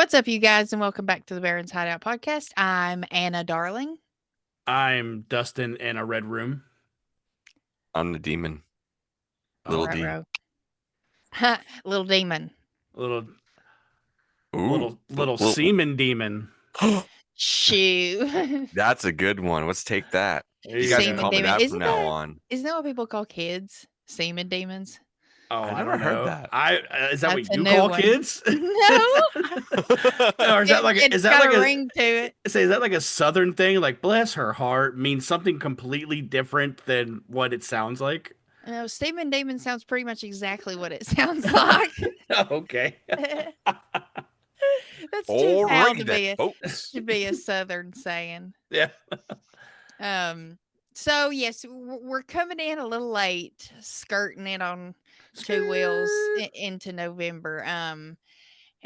What's up, you guys, and welcome back to the Baron's Hideout podcast. I'm Anna Darling. I'm Dustin in a red room. I'm the demon. Little D. Row. Little demon. Little Ooh, little semen demon. Shoo. That's a good one. Let's take that. There You guys Semen can call me demon. that from now on. Isn't that what people call kids? Semen demons? Oh, I I never don't heard know. that. Is that That's what a you new call one. kids? No. Or is that like It's is that got like a a ring to it. say is that like a southern thing? Like bless her heart means something completely different than what it sounds like. No, semen demon sounds pretty much exactly what it sounds like. Okay. That's too foul Alrighty to then, be folks. a southern saying. Yeah. So yes, we're coming in a little late, skirting it on two wheels into November. And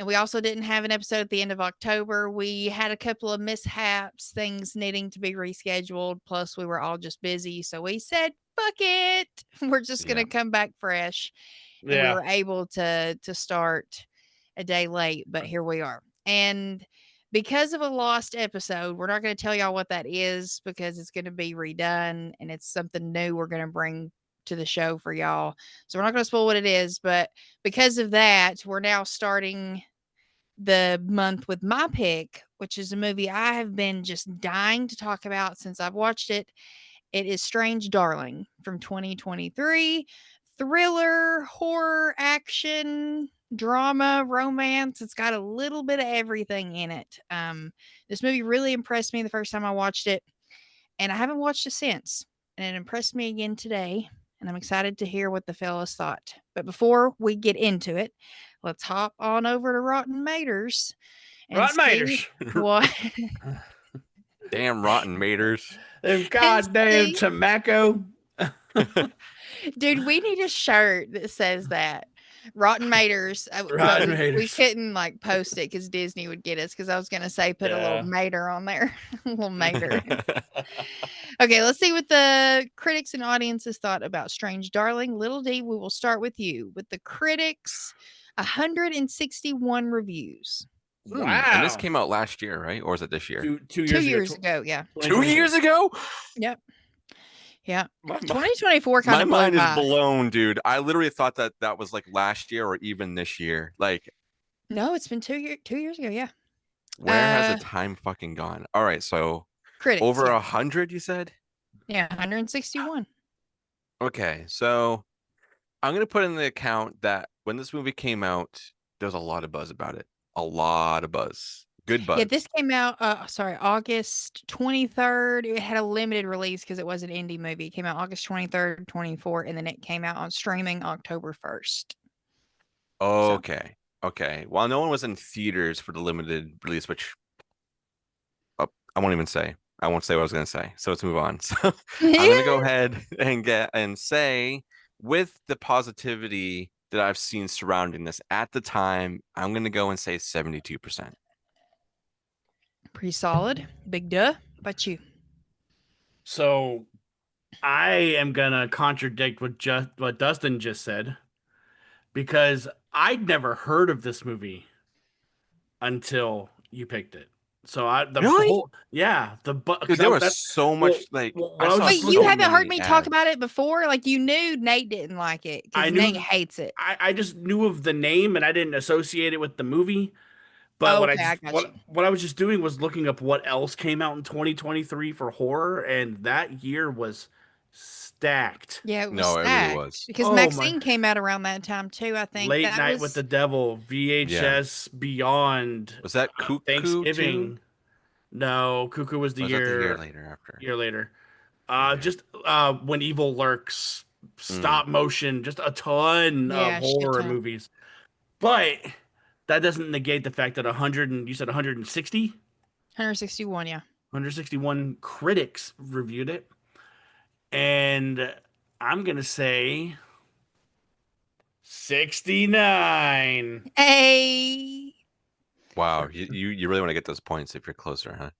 we also didn't have an episode at the end of October. We had a couple of mishaps, things needing to be rescheduled. Plus, we were all just busy, so we said, "Fuck it, we're just gonna come back fresh." And we Yeah. were able to start a day late, but here we are. And because of a lost episode, we're not going to tell y'all what that is because it's going to be redone and it's something new we're going to bring to the show for y'all. So we're not going to spoil what it is, but because of that, we're now starting the month with my pick, which is a movie I have been just dying to talk about since I've watched it. It is Strange Darling from 2023. Thriller, horror, action, drama, romance. It's got a little bit of everything in it. This movie really impressed me the first time I watched it, and I haven't watched it since. And it impressed me again today, and I'm excited to hear what the fellas thought. But before we get into it, let's hop on over to Rotten Maters and Rotten see Maters. what Damn rotten maters. Them goddamn see. tobacco. Dude, we need a shirt that says that. Rotten Maters. Rotten We Maters. couldn't like post it because Disney would get us because I was gonna say put a little Yeah. mater on there. A little mater. Okay, let's see what the critics and audiences thought about Strange Darling. Little D, we will start with you. With the critics, 161 reviews. And this Wow. came out last year, right? Or is it this year? Two 2 years years ago. ago, yeah. 2 years ago? Yep. Yeah. My 2024 kind My of mind is by. blown, dude. I literally thought that was like last year or even this year. Like, No, it's been 2 years ago, yeah. where has the time fucking gone? All right, so Critics. over yeah. 100, you said? Yeah, 161. Okay, so I'm gonna put in the account that when this movie came out, there was a lot of buzz about it. A lot of buzz. Good buzz. Yeah, this came out, August 23rd. It had a limited release because it was an indie movie. It came out August 23rd, 24, and then it came out on streaming October 1st. Okay. Okay. Well, no one was in theaters for the limited release, which I won't even say. I won't say what I was going to say. So let's move on. So I'm going to go ahead and say, with the positivity that I've seen surrounding this at the time, I'm going to go and say 72%. Pretty solid. Big duh. But you. So I am gonna contradict what Dustin just said because I'd never heard of this movie until you picked it. So Really? because There was so much I saw Wait, so you haven't heard many me talk ads. about it before? Like you knew Nate didn't like it I because knew- Nate hates it. I just knew of the name and I didn't associate it with the movie. But Okay, I got you. what I was just doing was looking up what else came out in 2023 for horror, and that year was stacked. Yeah, it was No, it really stacked was. because Oh Maxine my! came out around that time too. I think Late that Night was with the Devil, VHS Beyond, Was that Cuckoo Thanksgiving. too? No, Cuckoo was the Was that the year year later after? later. Okay. Just When Evil Lurks, stop motion, just a ton of yeah, shit horror ton. movies. But that doesn't negate the fact that 100 and you said 160, 161, yeah. 161 critics reviewed it, and I'm gonna say 69. Hey. Wow, you really want to get those points if you're closer, huh?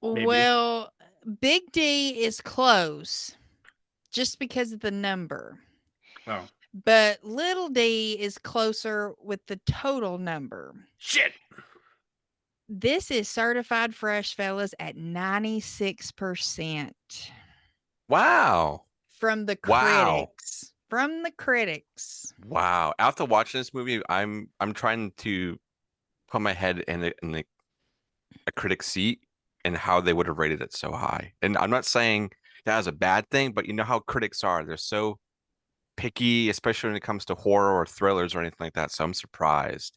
Maybe. Well, Big D is close just because of the number. Oh But Little D is closer with the total number. shit! This is certified fresh, fellas, at 96% Wow. from the Wow. critics. From the critics. Wow. After watching this movie, I'm trying to put my head in a critic's seat and how they would have rated it so high. And I'm not saying that is a bad thing, but you know how critics are. They're so picky, especially when it comes to horror or thrillers or anything like that. So I'm surprised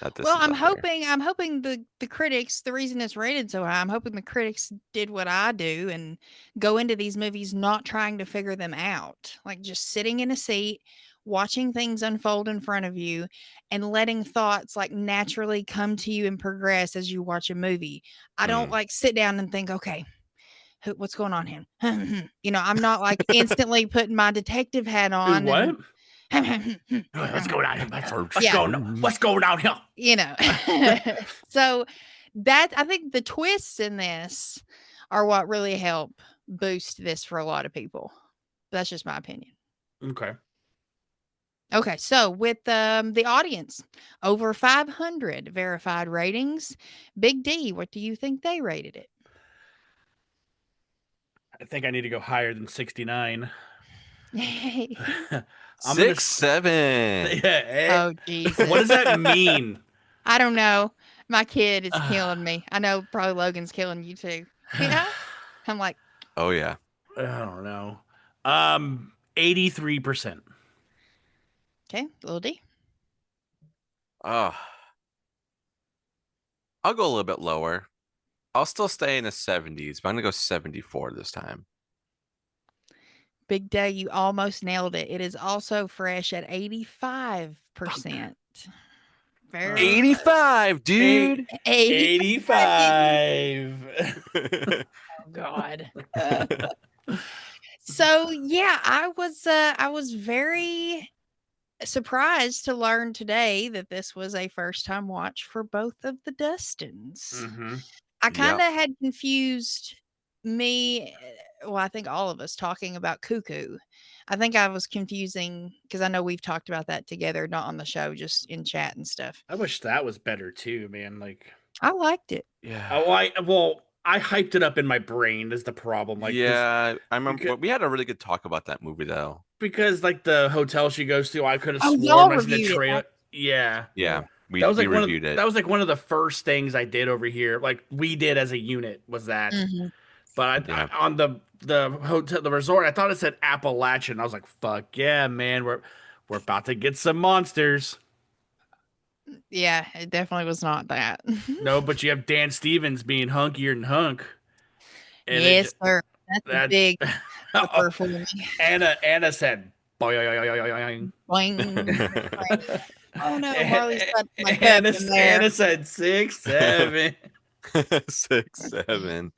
that this Well, is up there. I'm hoping the critics, the reason it's rated so high, I'm hoping the critics did what I do and go into these movies not trying to figure them out. Like just sitting in a seat, watching things unfold in front of you and letting thoughts like naturally come to you and progress as you watch a movie. I don't Mm. like sit down and think, okay, what's going on here? I'm not like instantly putting my detective hat Dude, on what? and What's going on here? Yeah. What's going on here? you know. So that I think the twists in this are what really help boost this for a lot of people. That's just my opinion. Okay. Okay, so with the audience, over 500 verified ratings. Big D, what do you think they rated it? I think I need to go higher than 69. I'm gonna 6, 7. yeah. Eh? Oh Jesus! What does that mean? I don't know. My kid is killing me. I know probably Logan's killing you too. Yeah. I'm like, Oh yeah. I don't know. 83%. okay, little D. Oh, I'll go a little bit lower. I'll still stay in the 70s, but I'm gonna go 74 this time. Big Day, you almost nailed it. It is also fresh at 85%. Very 85, dude. 85. 85. Oh God. So yeah, I was very surprised to learn today that this was a first time watch for both of the Dustins. Mm-hmm. I kind Yep. of had confused me, well, I think all of us talking about Cuckoo. I think I was confusing because I know we've talked about that together, not on the show, just in chat and stuff. I wish that was better too, man. Like, I liked it. Yeah. I hyped it up in my brain is the problem. Like, Yeah, I remember because, we had a really good talk about that movie though. because like the hotel she goes to, I could have Oh, sworn y'all I seen the reviewed it. trailer. Yeah. Yeah, That was we like reviewed it. that was like one of the first things I did over here. Like we did as a unit was that. Mhm. But Yeah. on the hotel, the resort, I thought it said Appalachian. I was like, "Fuck yeah, man! We're about to get some monsters." Yeah, it definitely was not that. No, but you have Dan Stevens being hunkier than hunk, and Yes, sir. That's a that big oh, flipper for me. Anna said, "Boing." Boing. Oh no, Marley's got my cup Anna in there. Anna said 6, 7. 6, 7.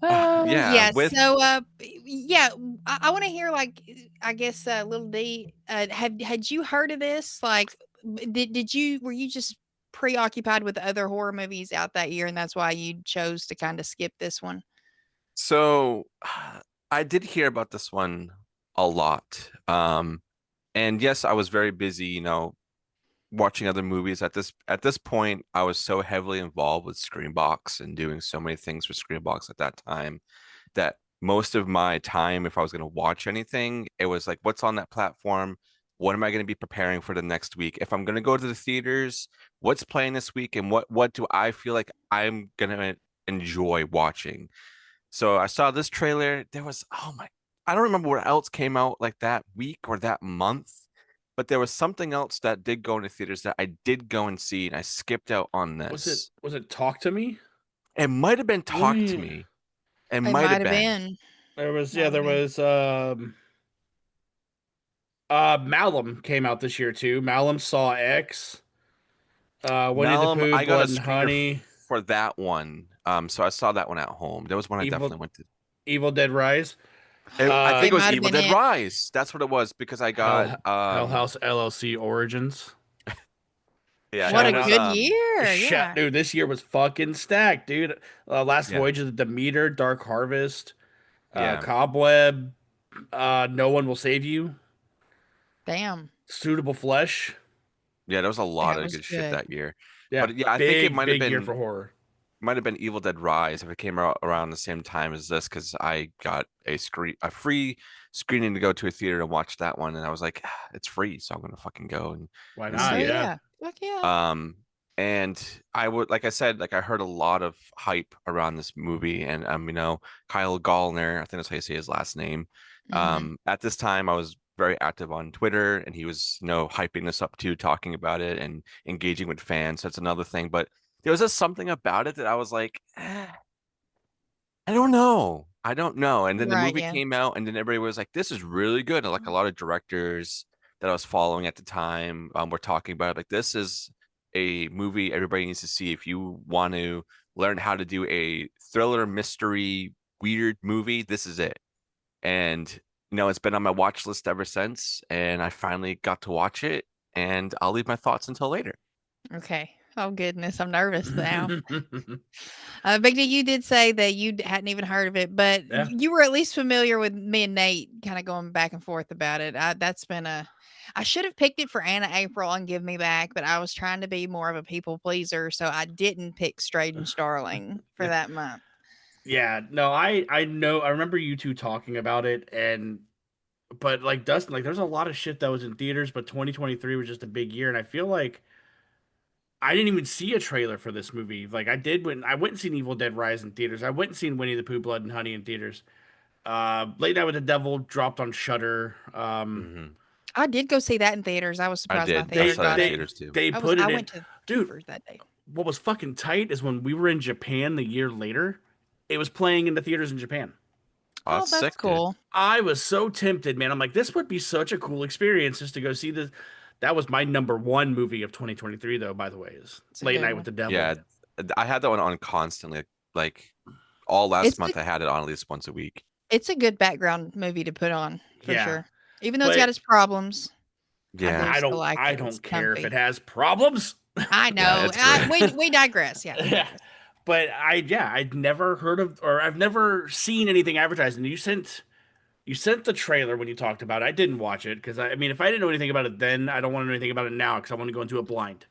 Yeah. Yeah, with So, yeah, I want to hear like, I guess, little D, had you heard of this? Like, did you were you just preoccupied with other horror movies out that year, and that's why you chose to kind of skip this one? so I did hear about this one a lot. And yes, I was very busy, watching other movies. At this point, I was so heavily involved with Screenbox and doing so many things for Screenbox at that time that most of my time, if I was going to watch anything, it was like, what's on that platform? What am I going to be preparing for the next week? If I'm going to go to the theaters, what's playing this week, and what do I feel like I'm going to enjoy watching? So I saw this trailer. There was, oh my, I don't remember what else came out like that week or that month, but there was something else that did go into theaters that I did go and see, and I skipped out on this. Was it Talk to Me? It might have been Talk to Wait. Me. It It might might have have been. been. There Might have been. was Malum came out this year too. Malum Saw X. Winnie the Malum, Pooh, I got a Blood and screener Honey, for that one. So I saw that one at home. There was one I definitely Evil went to. Evil Dead Rise, I think It it was might have Evil been Dead it. Rise. That's what it was because I got Hell House LLC Origins. yeah, What it a Shout was out. good year. Yeah. Dude, this year was fucking stacked, dude. Last yeah, Voyage of the Demeter, Dark Harvest, yeah. Cobweb, No One Will Save You, Damn. Suitable Flesh. Yeah, there was a lot That of was good shit good. that year. Yeah, But yeah, I think it might have big year been for horror. might have been Evil Dead Rise if it came out around the same time as this, because I got a free screening to go to a theater and watch that one, and I was like, it's free, so I'm gonna fucking go Why and not? Oh see it. Yeah. yeah. Fuck yeah. And I would, like I said, like I heard a lot of hype around this movie, and Kyle Gallner, I think that's how you say his last name. Mhm. At this time, I was very active on Twitter, and he was, hyping this up too, talking about it and engaging with fans. That's another thing, but there was just something about it that I was like, I don't know. I don't know. And then the Right, movie yeah. came out, and then everybody was like, this is really good. And like a lot of directors that I was following at the time were talking about it. Like, this is a movie everybody needs to see if you want to learn how to do a thriller, mystery, weird movie. This is it. And, it's been on my watch list ever since. And I finally got to watch it. And I'll leave my thoughts until later. Okay. Oh goodness, I'm nervous now. Big D, you did say that you hadn't even heard of it, but Yeah. you were at least familiar with me and Nate kind of going back and forth about it. I should have picked it for Anna April and Give Me Back, but I was trying to be more of a people pleaser, so I didn't pick Strange Darling for that month. Yeah, no, I know. I remember you two talking about it, but like Dustin, like there's a lot of shit that was in theaters, but 2023 was just a big year, and I feel like I didn't even see a trailer for this movie. Like I did when I went and seen Evil Dead Rise in theaters. I went and seen Winnie the Pooh, Blood and Honey in theaters. Late Night with the Devil dropped on Shutter. Hmm. I did go see that in theaters. I was I surprised my did. I theater They saw that got in it. they theaters too. they put I it in, went to dude. Beavers that day. What was fucking tight is when we were in Japan the year later, it was playing in the theaters in Japan. Oh, Oh, that's that's sick, dude. cool. I was so tempted, man. I'm like, this would be such a cool experience just to go see this. That was my number one movie of 2023, though. By the way, is It's a Late good Night with one. the Devil. Yeah, I had that one on constantly. Like all last It's a month, I had it on at least once a week. It's a good background movie to put on for Yeah, sure. Even though it's got but its problems, I do Yeah. still like I it. It's don't care if it comfy. has problems. I Yeah, know. it's great. We digress. Yeah, we Yeah, digress. but I'd never heard of or I've never seen anything advertised. And you sent the trailer when you talked about it. I didn't watch it because I mean, if I didn't know anything about it then, I don't want to know anything about it now because I want to go into it blind.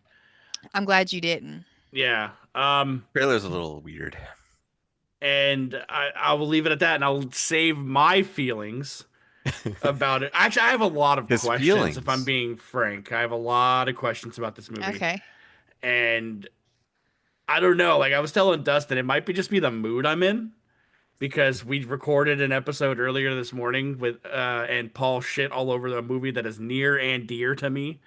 I'm glad you didn't. Yeah. Trailer's a little weird. And I will leave it at that, and I'll save my feelings about it. Actually, I have a lot of His questions. If I'm feelings. being frank, I have a lot of questions about this movie, Okay. and I don't know. Like I was telling Dustin, it might be just be the mood I'm in because we recorded an episode earlier this morning with and Paul shit all over the movie that is near and dear to me.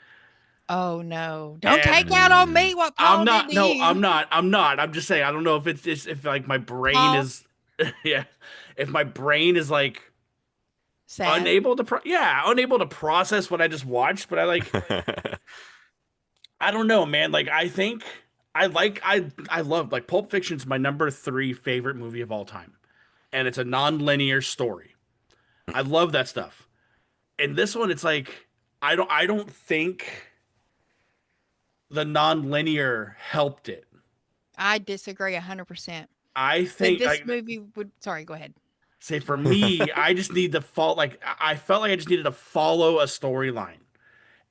Oh no! Don't And take out on Mm. me what I'm Paul did not. to No, you. I'm not. I'm just saying. I don't know if it's just if like my brain Paul, is, yeah, if my brain is like sad. unable to process what I just watched. But I don't know, man. Like I think I love like Pulp Fiction's my number three favorite movie of all time, and it's a non-linear story. I love that stuff. And this one, it's like I don't think the non-linear helped it. I disagree 100%. I That think this like movie would. Sorry, go ahead. say for me, I just need to follow. Like I felt like I just needed to follow a storyline,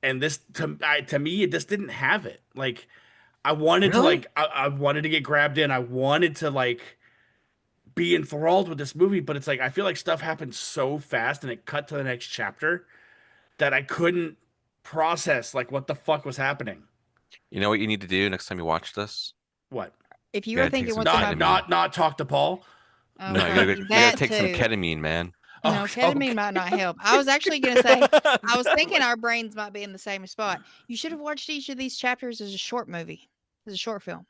and this to me it just didn't have it. Like I wanted to Really? I wanted to get grabbed in. I wanted to like be enthralled with this movie, but it's like I feel like stuff happened so fast and it cut to the next chapter that I couldn't process like what the fuck was happening. You know what you need to do next time you watch this? What? If you You were gotta take thinking some what's Not happening, ketamine. not talk to Paul. No, you gotta okay, you gotta that take some too. ketamine, man. Oh, No, ketamine okay. might not help. I was actually gonna say, I was thinking our brains might be in the same spot. You should have watched each of these chapters as a short movie, as a short film.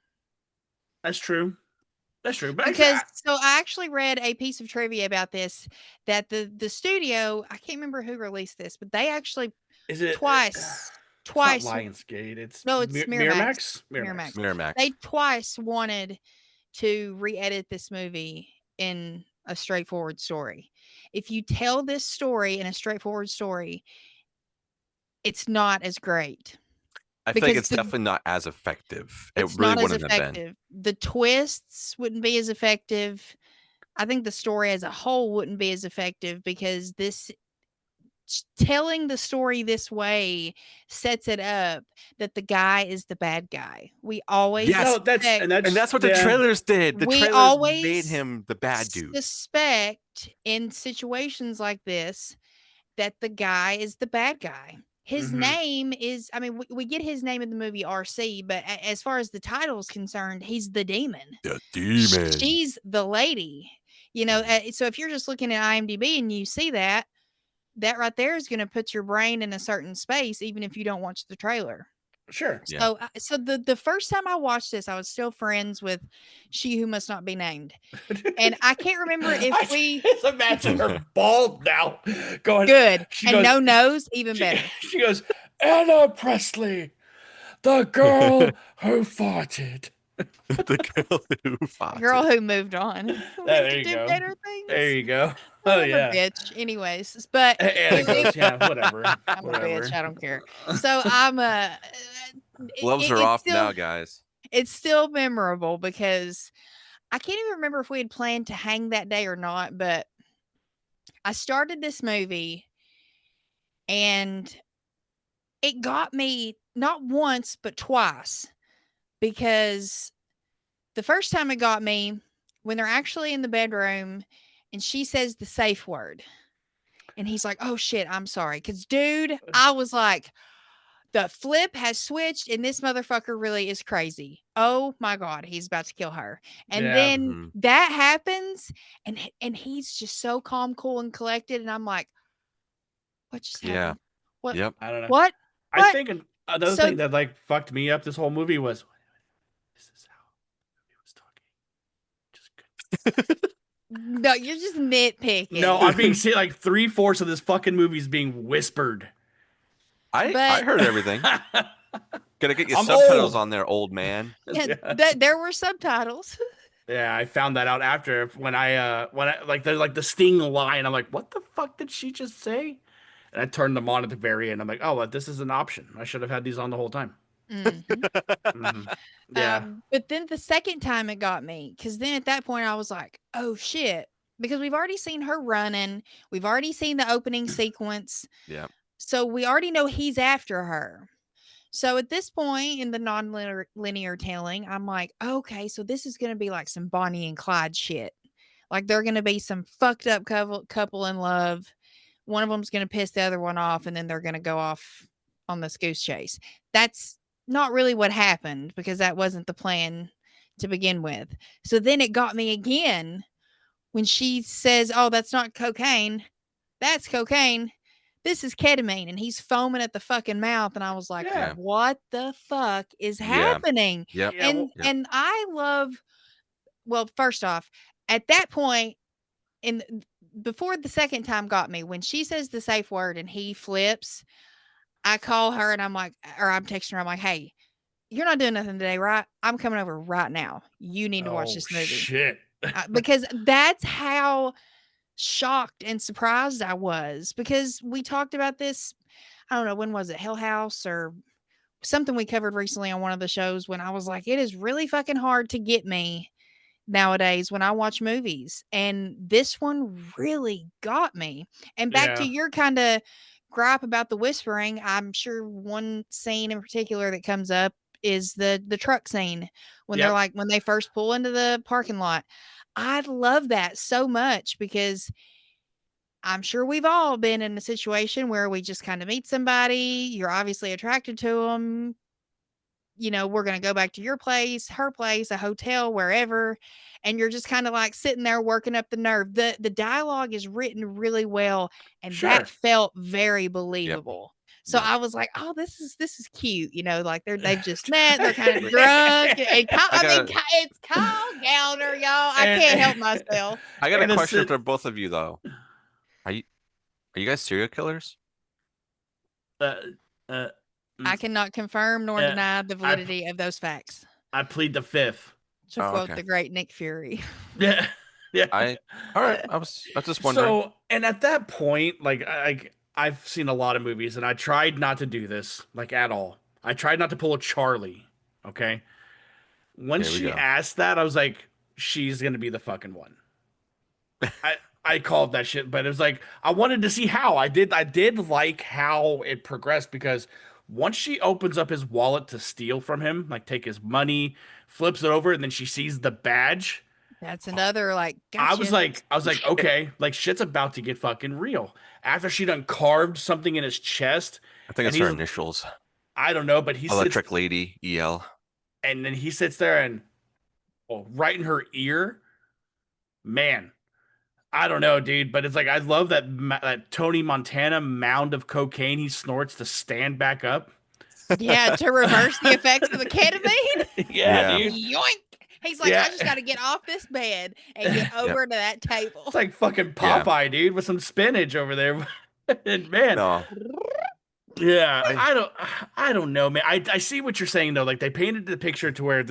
That's true. That's true. But actually, Because so I actually read a piece of trivia about this that the studio, I can't remember who released this, but they actually is it? twice It's not twice Lionsgate. It's no, it's Miramax. Miramax. Miramax. Miramax. Miramax. They twice wanted to re-edit this movie in a straightforward story. If you tell this story in a straightforward story, it's not as great I feel like because it's definitely not as effective. It it's really not as wouldn't have been. effective. The twists wouldn't be as effective. I think the story as a whole wouldn't be as effective because telling the story this way sets it up that the guy is the bad guy. We always Yes. No, that's suspect, And that's what the yeah. trailers did. The we trailers made always him the bad dude. suspect in situations like this that the guy is the bad guy. His Mhm. name is, I mean, we get his name in the movie RC, but as far as the title is concerned, he's the demon. The demon. She's the lady. You know, so if you're just looking at IMDb and you see that, that right there is going to put your brain in a certain space, even if you don't watch the trailer. Sure. Yeah. So, so the first time I watched this, I was still friends with She Who Must Not Be Named, and I can't remember if I we just imagine her bald now, going good She and goes, no nose, even she, better. she goes, Anna Presley, the girl who farted. The girl who fought. Girl who moved on. We There could you do go. better things. There you go. Oh, Oh I'm yeah. a bitch. Anyways, but Anna goes, yeah, whatever. I'm a Whatever. bitch. I don't care. So I'm Gloves are it's off still, now, guys. it's still memorable because I can't even remember if we had planned to hang that day or not, but I started this movie and it got me not once, but twice because the first time it got me when they're actually in the bedroom and she says the safe word. And he's like, oh shit, I'm sorry. Cause dude, I was like, the flip has switched and this motherfucker really is crazy. Oh my God, he's about to kill her. And Yeah. then Mhm. that happens and he's just so calm, cool, and collected. And I'm like, what just Yeah. happened? What? Yep. I don't know. What? I What? think another So thing that like fucked me up this whole movie was this is how he was talking. Just good. no, you're just nitpicking. No, I'm being saying like 3/4 of this fucking movie is being whispered. I But heard everything. Gotta get your I'm subtitles old. on there, old man. yeah, Yeah. there were subtitles. Yeah, I found that out after when I like there's like the sting line. I'm like, what the fuck did she just say? And I turned them on at the very end. I'm like, oh, well, this is an option. I should have had these on the whole time. Mhm. Yeah. But then the second time it got me, because then at that point I was like, oh shit. Because we've already seen her running, we've already seen the opening sequence. Yeah. So we already know he's after her. So at this point in the non-linear telling, I'm like, okay, so this is going to be like some Bonnie and Clyde shit. Like they're going to be some fucked up couple in love. One of them's going to piss the other one off, and then they're going to go off on this goose chase. That's not really what happened because that wasn't the plan to begin with. So then it got me again when she says, "Oh, that's not cocaine. That's cocaine. This is ketamine," and he's foaming at the fucking mouth, and I was like, Yeah. "What the fuck is Yeah. happening?" Yep. Yeah. Well, Yep. And I love. Well, first off, at that point, in before the second time got me, when she says the safe word and he flips, I call her and I'm like, or I'm texting her, I'm like, "Hey, you're not doing nothing today, right? I'm coming over right now. You need to watch oh this movie." shit. Because that's how shocked and surprised I was because we talked about this. I don't know, when was it? Hell House or something we covered recently on one of the shows when I was like, it is really fucking hard to get me nowadays when I watch movies. And this one really got me. And back to Yeah. your kind of gripe about the whispering, I'm sure one scene in particular that comes up is the truck scene when they're Yep. like when they first pull into the parking lot. I love that so much because I'm sure we've all been in a situation where we just kind of meet somebody, you're obviously attracted to them. You know, we're going to go back to your place, her place, a hotel, wherever. And you're just kind of like sitting there working up the nerve. The dialogue is written really well, and that Sure. felt very believable. So Yep. I was like, "Oh, this is cute." You know, like they've just met, they're kind of drunk, and it's Kyle Gallner, y'all. I can't help myself. I got a And question it's- for both of you though. Are you guys serial killers? uh, uh, I cannot confirm nor Uh, deny the validity of those facts. I plead the fifth. To Oh, quote okay. the great Nick Fury. Yeah. Yeah. All right. I was just wondering. So, and at that point, like I've seen a lot of movies, and I tried not to do this like at all. I tried not to pull a Charlie. Okay. When There we she go. asked that, I was like, she's gonna be the fucking one. I I called that shit, but it was like I wanted to see how. I did like how it progressed because once she opens up his wallet to steal from him, like take his money, flips it over, and then she sees the badge. That's another like I was gotcha. like, I was like, okay, like shit's about to get fucking real. After she done carved something in his chest, I think and it's her he's, initials. I don't know, but he sits, Electric Lady EL. and then he sits there and, oh, right in her ear, man. I don't know, dude, but it's like I love that Tony Montana mound of cocaine he snorts to stand back up. Yeah, to reverse the effects of the ketamine. Yeah, Yeah. dude. Yoink. He's like, Yeah. I just got to get off this bed and get over to that table. It's like fucking Yeah. Popeye, dude, with some spinach over there. And man, No. yeah, I don't know, man. I see what you're saying though. Like they painted the picture to where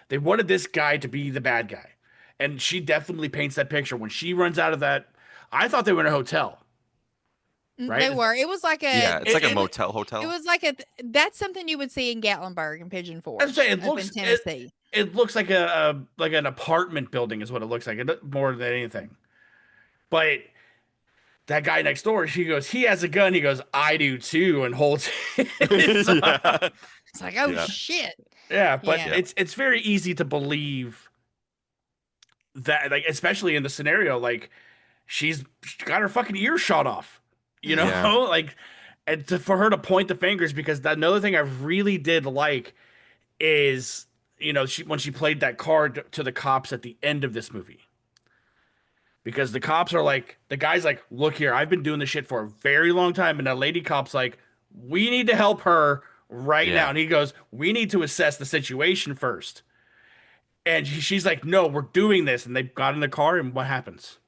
they wanted this guy to be the bad guy, and she definitely paints that picture when she runs out of that. I thought they were in a hotel, right? They were. It was like a. Yeah, it's like a it- motel It hotel. was like a. That's something you would see in Gatlinburg and Pigeon I Forge was saying, up in Tennessee. it looks like a like an apartment building is what it looks like, more than anything. But that guy next door, she goes, he has a gun. He goes, I do too, and holds his Yeah. It's like, oh Yeah. shit. Yeah, but Yeah. it's very easy to believe that, like, especially in the scenario, like she got her fucking ear shot off, you know, Yeah. like, and for her to point the fingers, because another thing I really did like is, you know, when she played that card to the cops at the end of this movie. Because the cops are like, the guy's like, look here, I've been doing this shit for a very long time. And the lady cop's like, we need to help her right Yeah. now. And he goes, we need to assess the situation first. And she's like, no, we're doing this. And they got in the car, and what happens?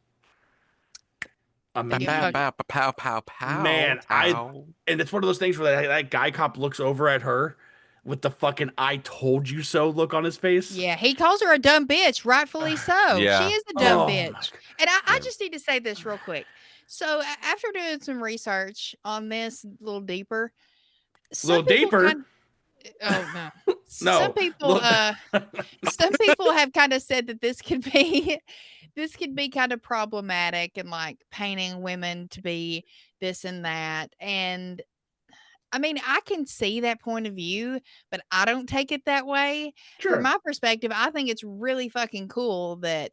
They get Pow, fucked. pow, pow, pow, Man, pow. and it's one of those things where that guy cop looks over at her with the fucking "I told you so" look on his face. Yeah, he calls her a dumb bitch, rightfully so. Yeah. She is a dumb Oh, my bitch. God. And I Yeah. just need to say this real quick. So after doing some research on this a little deeper, Little deeper? Oh no. No, Some people look- some people have kind of said that this could be this could be kind of problematic and like painting women to be this and that. And I mean, I can see that point of view, but I don't take it that way. Sure. From my perspective, I think it's really fucking cool that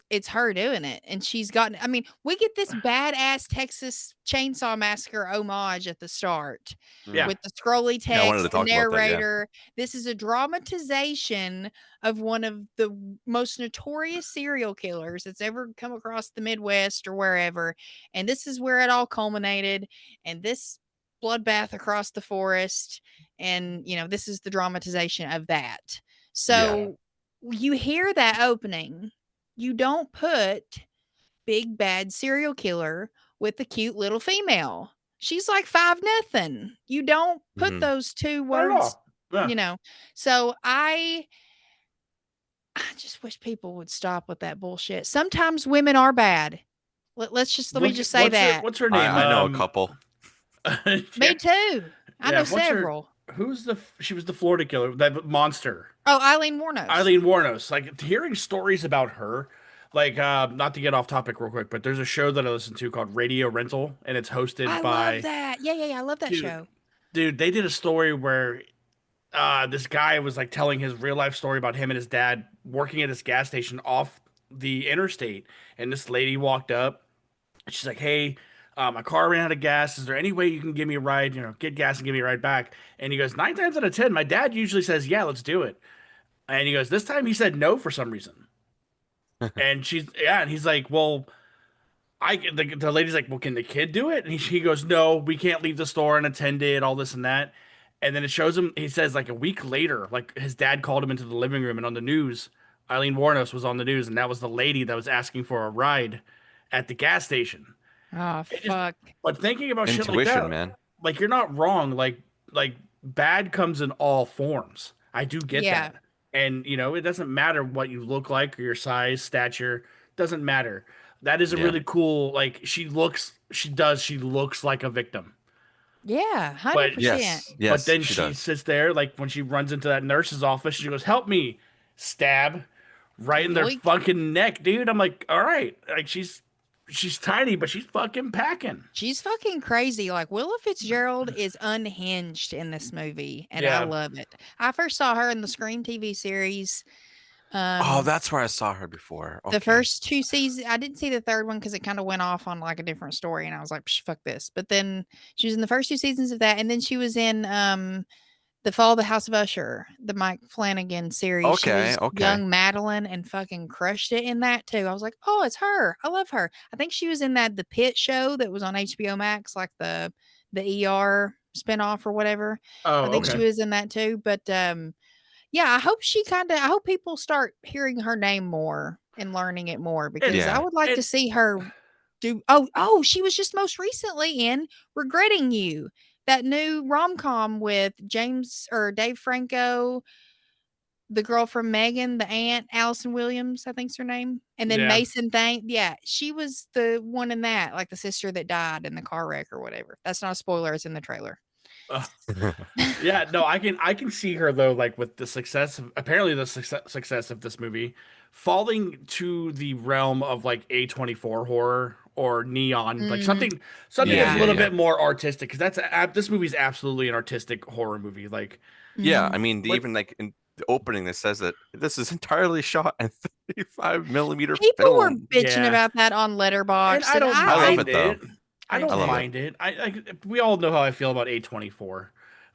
it's her doing it. And she's gotten, I mean, we get this badass Texas Chainsaw Massacre homage at the start Yeah. with the scrolly Yeah, I wanted to text, the talk about that, yeah. narrator. This is a dramatization of one of the most notorious serial killers that's ever come across the Midwest or wherever. And this is where it all culminated. And this bloodbath across the forest. And, you know, this is the dramatization of that. So you hear that opening. You don't put big bad serial killer with the cute little female. She's like 5'0". You don't put Mhm. those two Not at words, all. Yeah. you know. So I just wish people would stop with that bullshit. Sometimes women are bad. Let me just say that. What's her name? I know a couple. Me too. I know what's her- several. She was the Florida killer, that monster. Oh, Eileen Warnos. Eileen Warnos. Like hearing stories about her, like not to get off topic real quick, but there's a show that I listen to called Radio Rental, and it's hosted I by love that. Yeah. I love that Dude, show. dude. They did a story where this guy was like telling his real life story about him and his dad working at this gas station off the interstate, and this lady walked up. And she's like, "Hey, my car ran out of gas. Is there any way you can give me a ride? You know, get gas and give me a ride back?" And he goes, 9 times out of 10, my dad usually says, "Yeah, let's do it." And he goes, "This time he said no for some reason." And and he's like, "Well, the lady's like, well, can the kid do it?" And he goes, "No, we can't leave the store unattended, all this and that." And then it shows him, he says, like a week later, like his dad called him into the living room, and on the news, Eileen Warnos was on the news, and that was the lady that was asking for a ride at the gas station. Oh, It just- fuck. But thinking about shit like Intuition, that, man. like you're not wrong. Like bad comes in all forms. I do get Yeah. that. And you know, it doesn't matter what you look like or your size, stature, doesn't matter. That is a Yeah. really cool, like she looks like a victim. Yeah, But 100%. Yes. but then she she does. sits there, like when she runs into that nurse's office, she goes, "Help me." Stab. right in their Yoink. fucking neck, dude. I'm like, all right, like she's tiny, but she's fucking packing. She's fucking crazy. Like Willa Fitzgerald is unhinged in this movie, and I Yeah. love it. I first saw her in the Scream TV series. Oh, Um, that's where I saw her before. the Okay. first two seasons, I didn't see the third one because it kind of went off on like a different story, and I was like, fuck this. But then she was in the first two seasons of that, and then she was in The Fall of the House of Usher, the Mike Flanagan series. She Okay. was Okay. young Madeline and fucking crushed it in that too. I was like, oh, it's her. I love her. I think she was in that The Pit show that was on HBO Max, like the ER spinoff or whatever. I Oh, think she okay. was in that too. But yeah, I hope people start hearing her name more and learning it more because I Yeah. would like to see her do. Oh, she was just most recently in Regretting You, that new rom-com with James or Dave Franco, the girl from Megan, the aunt, Allison Williams, I think's her name. And then Yeah. Mason Thank. Yeah, she was the one in that, like the sister that died in the car wreck or whatever. That's not a spoiler, it's in the trailer. Uh, yeah, no, I can see her though, like with the success of apparently the success of this movie, falling to the realm of like A24 horror or neon, like Mm, something that's Yeah. a yeah. Yeah. little Yeah. bit more artistic because this movie's absolutely an artistic horror movie. Like Yeah. Mhm. I mean, what? even like in the opening, that says that this is entirely shot in 35 millimeter People were film. bitching Yeah, about that on and Letterboxd, I and don't I love mind it though. it. I I do don't I love too. it. mind it. I like we all know how I feel about A24,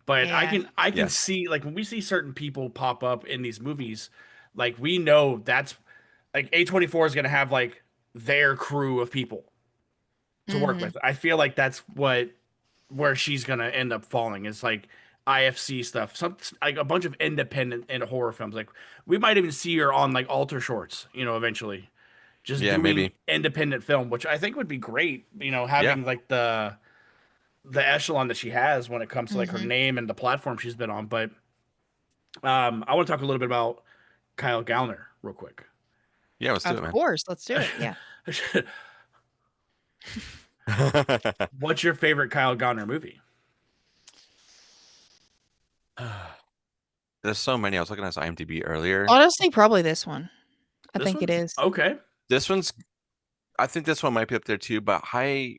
but Yeah. I can Yes. see like when we see certain people pop up in these movies, like we know that's like A24 is gonna have like their crew of people to work Mhm. with. I feel like that's where she's gonna end up falling is like IFC stuff, some like a bunch of independent and horror films. Like we might even see her on like Alter Shorts, eventually just Yeah. doing Maybe. independent film, which I think would be great. Yeah. Having like the echelon that she has when it comes to like her Mhm. name and the platform she's been on. But I want to talk a little bit about Kyle Gallner real quick. Yeah. Let's do Of it, course, let's do it. Yeah. man. What's your favorite Kyle Gallner movie? There's so many. I was looking at his IMDb earlier. Honestly, probably this one. I This think it one's is. okay. This one's. I think this one might be up there too. But I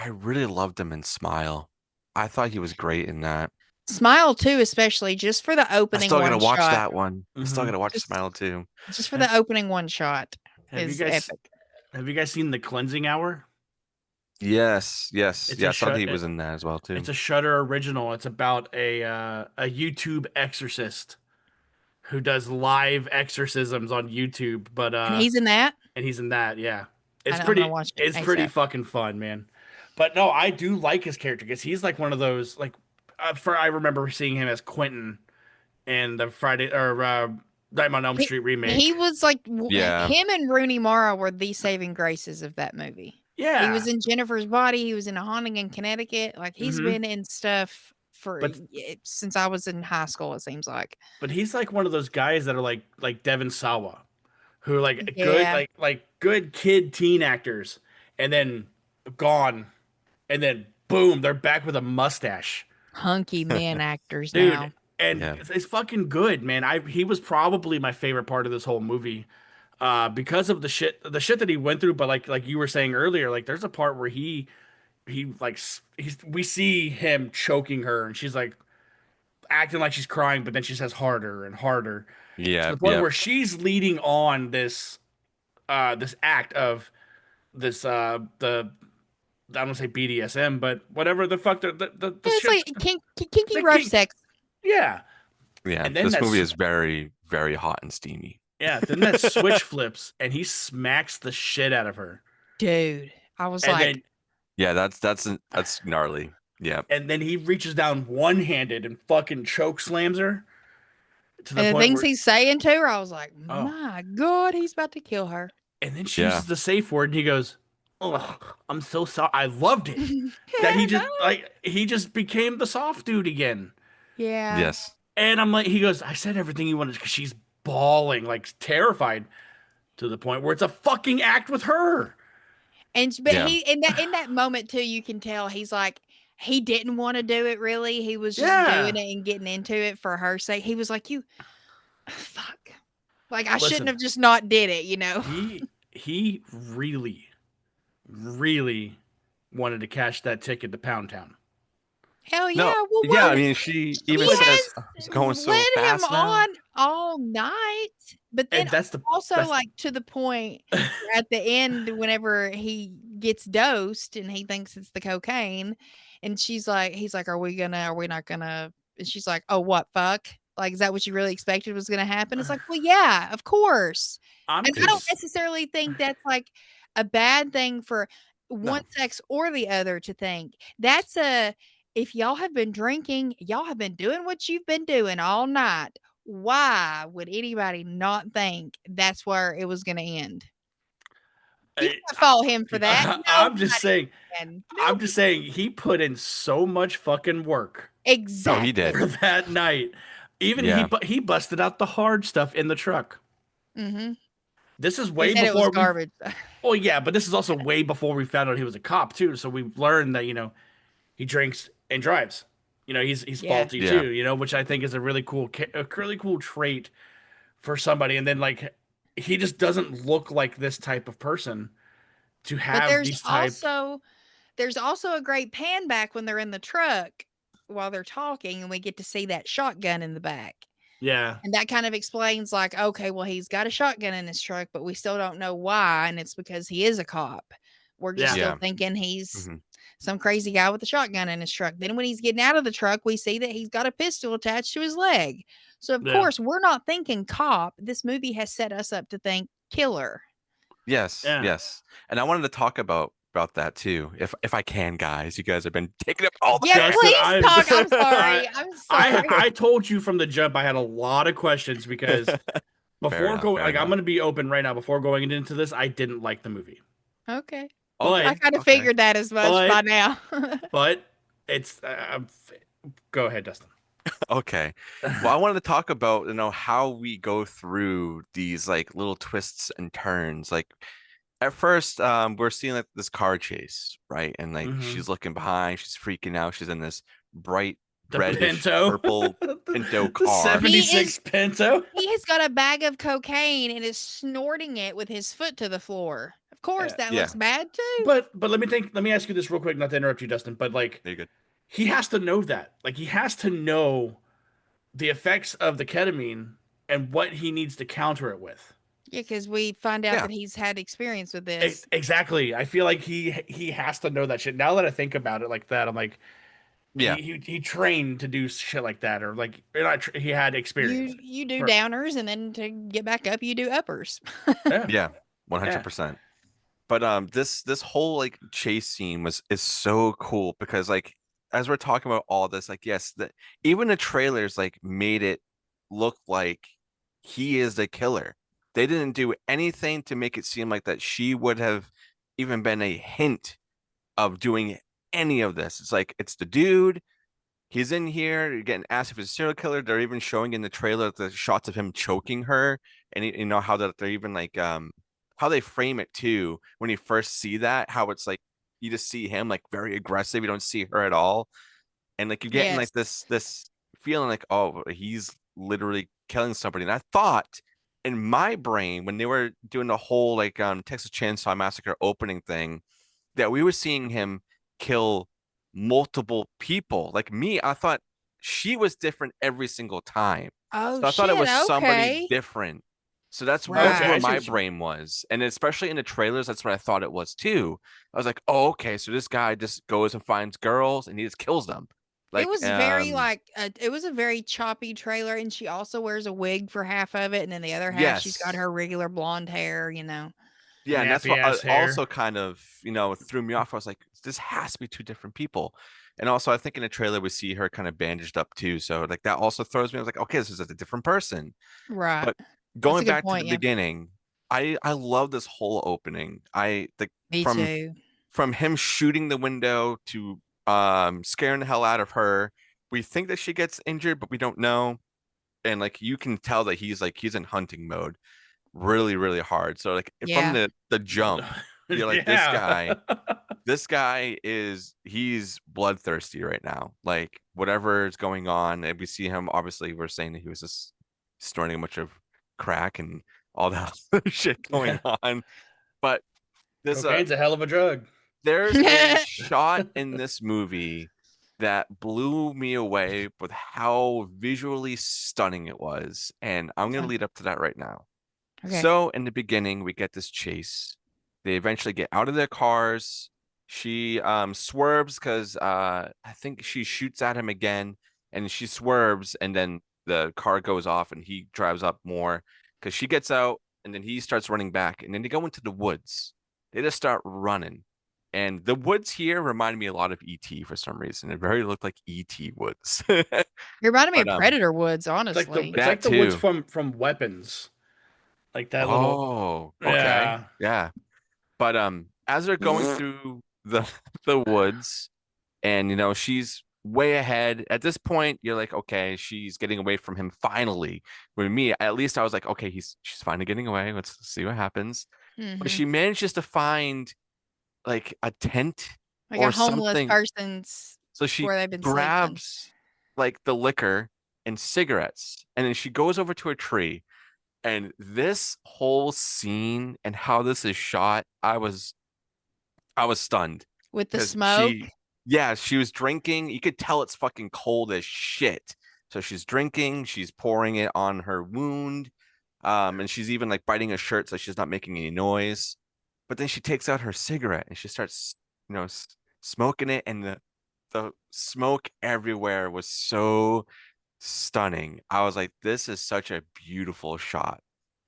really loved him in Smile. I thought he was great in that. Smile too, especially just for the I opening still gotta one watch shot. that one. I still Hmm. gotta watch Just Smile too. just for Have, the opening one shot have you is guys epic. have you guys seen The Cleansing Hour? Yes, yes, It's yeah. a I thought shut. he was in that as well It's too. a Shutter original. It's about a YouTube exorcist who does live exorcisms on YouTube, but And he's in that? and he's in that, yeah. I It's know I'm gonna pretty watch it it's pretty ASAP. fucking fun, man. But no, I do like his character because he's like one of those like for I remember seeing him as Quentin in the Friday or Nightmare on Elm He Street he remake. was like Yeah, him and Rooney Mara were the saving graces of that movie. He Yeah. was in Jennifer's Body, he was in A Haunting in Connecticut, like, he's Hmm. been in stuff for But since I was in high school, it seems like. he's like one of those guys that are like Devin Sawa, who are like good Yeah, like good kid teen actors, and then gone, and then boom, they're back with a mustache. hunky men actors Dude, now. and yeah, it's fucking good, man. He was probably my favorite part of this whole movie. Because of the shit that he went through, but like you were saying earlier, like there's a part where he like we see him choking her and she's like acting like she's crying, but then she says harder and harder to yeah, the point yeah. where she's leading on this act of this the I don't want to say BDSM, but whatever the fuck the Yeah, it's shit like kinky the rough king sex. yeah. Yeah, And then this movie is very, very hot and steamy. then that switch flips and he smacks the shit out of her. Dude, I was And like, then Yeah, that's gnarly. Yeah, he reaches down one-handed and fucking choke slams her to the and the point things where he's saying to her, I was like, oh, my God, he's about to kill her. and then she yeah, uses the safe word and he goes, "Oh, I'm so sorry." I loved it that I know. he just became the soft dude again. Yeah. yes, And I'm like, he goes, "I said everything you wanted," because she's bawling, like terrified to the point where it's a fucking act with her. And but yeah, he in that moment too, you can tell he's like he didn't want to do it really. He was just doing Yeah. it and getting into it for her sake. He was like, "You fuck." Like, I shouldn't Listen, have just not did it, you know? he really, really wanted to cash that ticket to Pound Town. Hell yeah. No, Well, yeah, I what? mean, she even He Listen, says, has "Oh, he's going so led him fast now." on all night, but then and that's the also, that's like, to the point where at the end, whenever he gets dosed and he thinks it's the cocaine, and he's like, are we not gonna?" And she's like, "Oh, what, fuck? Like, is that what you really expected was gonna happen?" It's like, "Well, yeah, of course." I'm And I don't just necessarily think that's, like, a bad thing for one No. sex or the other to think. That's a if y'all have been drinking, y'all have been doing what you've been doing all night. Why would anybody not think that's where it was gonna end? You I, can't fault him for that. I'm just Nobody saying can. I'm just Nobody saying he put in so much fucking work Oh, he did. for exactly. that night. Even Yeah. he busted out the hard stuff in the truck. Mhm. This is He way said it was before we. garbage. Oh yeah, but this is also way before we found out he was a cop too. So we've learned that he drinks and drives. He's Yeah. faulty Yeah. too. Which I think is a really cool trait for somebody. And then like he just doesn't look like this type of person to But have these type. there's also a great pan back when they're in the truck while they're talking, and we get to see that shotgun in the back. Yeah, And that kind of explains, like, okay, well, he's got a shotgun in his truck, but we still don't know why, and it's because he is a cop. We're just yeah, still Yeah. thinking he's Mhm. some crazy guy with a shotgun in his truck. Then when he's getting out of the truck, we see that he's got a pistol attached to his leg. So of yeah, course, we're not thinking cop. This movie has set us up to think killer. Yes, yeah. yes. And I wanted to talk about that too, if I can, guys. You guys have been taking up all the Yeah, time. Dustin, please talk. I'm I, sorry. I'm sorry. I told you from the jump I had a lot of questions because Fair before enough. going, Fair like I'm enough. gonna be open right now. Before going into this, I didn't like the movie, Okay. I Okay. but kind of Okay. figured that as much by but now. but it's go ahead, Dustin. Okay. Well, I wanted to talk about, how we go through these like little twists and turns. Like at first, we're seeing like this car chase, right? And like Hmm. she's looking behind, she's freaking out. She's in this bright The reddish Pinto, purple Pinto the car. He is 76 Pinto. he has got a bag of cocaine and is snorting it with his foot to the floor. Of course, Yeah. that Yeah, looks bad too. But let me ask you this real quick, not to interrupt you, Dustin. But like very good. he has to know that. Like he has to know the effects of the ketamine and what he needs to counter it with. Yeah, because we find out Yeah. that he's had experience with this. Exactly. I feel like he has to know that shit. Now that I think about it like that, I'm like Yeah. he trained to do shit like that, or like or not, he had experience. You do Or- downers, and then to get back up, you do uppers. yeah, Yeah. yeah, 100%. But this whole like chase scene is so cool because like as we're talking about all this, like yes, even the trailers like made it look like he is the killer. They didn't do anything to make it seem like that she would have even been a hint of doing any of this. It's like it's the dude. He's in here. You're getting asked if he's a serial killer. They're even showing in the trailer the shots of him choking her, and you know how that they're even like how they frame it too when you first see that, how it's like you just see him like very aggressive. You don't see her at all, and like you're getting Yes. like this feeling like, oh, he's literally killing somebody. And I thought in my brain when they were doing the whole like Texas Chainsaw Massacre opening thing that we were seeing him kill multiple people. Like me, I thought she was different every single time. Oh So I thought it shit. was somebody Okay. different. So that's okay. Right. where I see my what you mean. brain was. And especially in the trailers, that's what I thought it was too. I was like, oh, okay, so this guy just goes and finds girls and he just kills them. It Like, was very like it was a very choppy trailer, and she also wears a wig for half of it, and then the other half she's got yes. her regular blonde hair. You know. Yeah, and that's Nappy what ass hair. also kind of, threw me off. I was like, this has to be two different people. And also, I think in the trailer we see her kind of bandaged up too. So like that also throws me. I was like, okay, this is a different person. Right. But That's a going good back to the point. Yeah. beginning, I love this whole opening. I the Me from too. from him shooting the window to scaring the hell out of her. We think that she gets injured, but we don't know. And like you can tell that he's in hunting mode really, really hard. So like from Yeah. the jump, you're like, Yeah. this guy he's bloodthirsty right now. Like whatever is going on, and we see him. Obviously, we're saying that he was just snorting a bunch of crack and all that other shit going on. But Cocaine's a hell of a drug. there's a shot in this movie that blew me away with how visually stunning it was. And I'm going to lead up to that right now. Okay. So in the beginning, we get this chase. They eventually get out of their cars. She swerves because I think she shoots at him again, and she swerves, and then the car goes off, and he drives up more because she gets out, and then he starts running back, and then they go into the woods. They just start running. And the woods here remind me a lot of E.T. for some reason. It very looked like E.T. woods. You reminded me But, of Predator Woods, It's like honestly. the, it's That like the woods too. from Weapons. Like that little. Oh, okay. Yeah. Yeah. But as they're going through the woods, and she's way ahead. At this point, you're like, okay, she's getting away from him finally. With me, at least I was like, okay, she's finally getting away. Let's see what happens. But Mhm. she manages to find like a tent Like or a homeless something. person's So she where they've been sleeping. grabs like the liquor and cigarettes, and then she goes over to a tree. And this whole scene and how this is shot, I was stunned With the because smoke. she was drinking. You could tell it's fucking cold as shit. So she's drinking, she's pouring it on her wound, and she's even like biting a shirt so she's not making any noise. But then she takes out her cigarette and she starts, smoking it, and the smoke everywhere was so stunning. I was like, this is such a beautiful shot.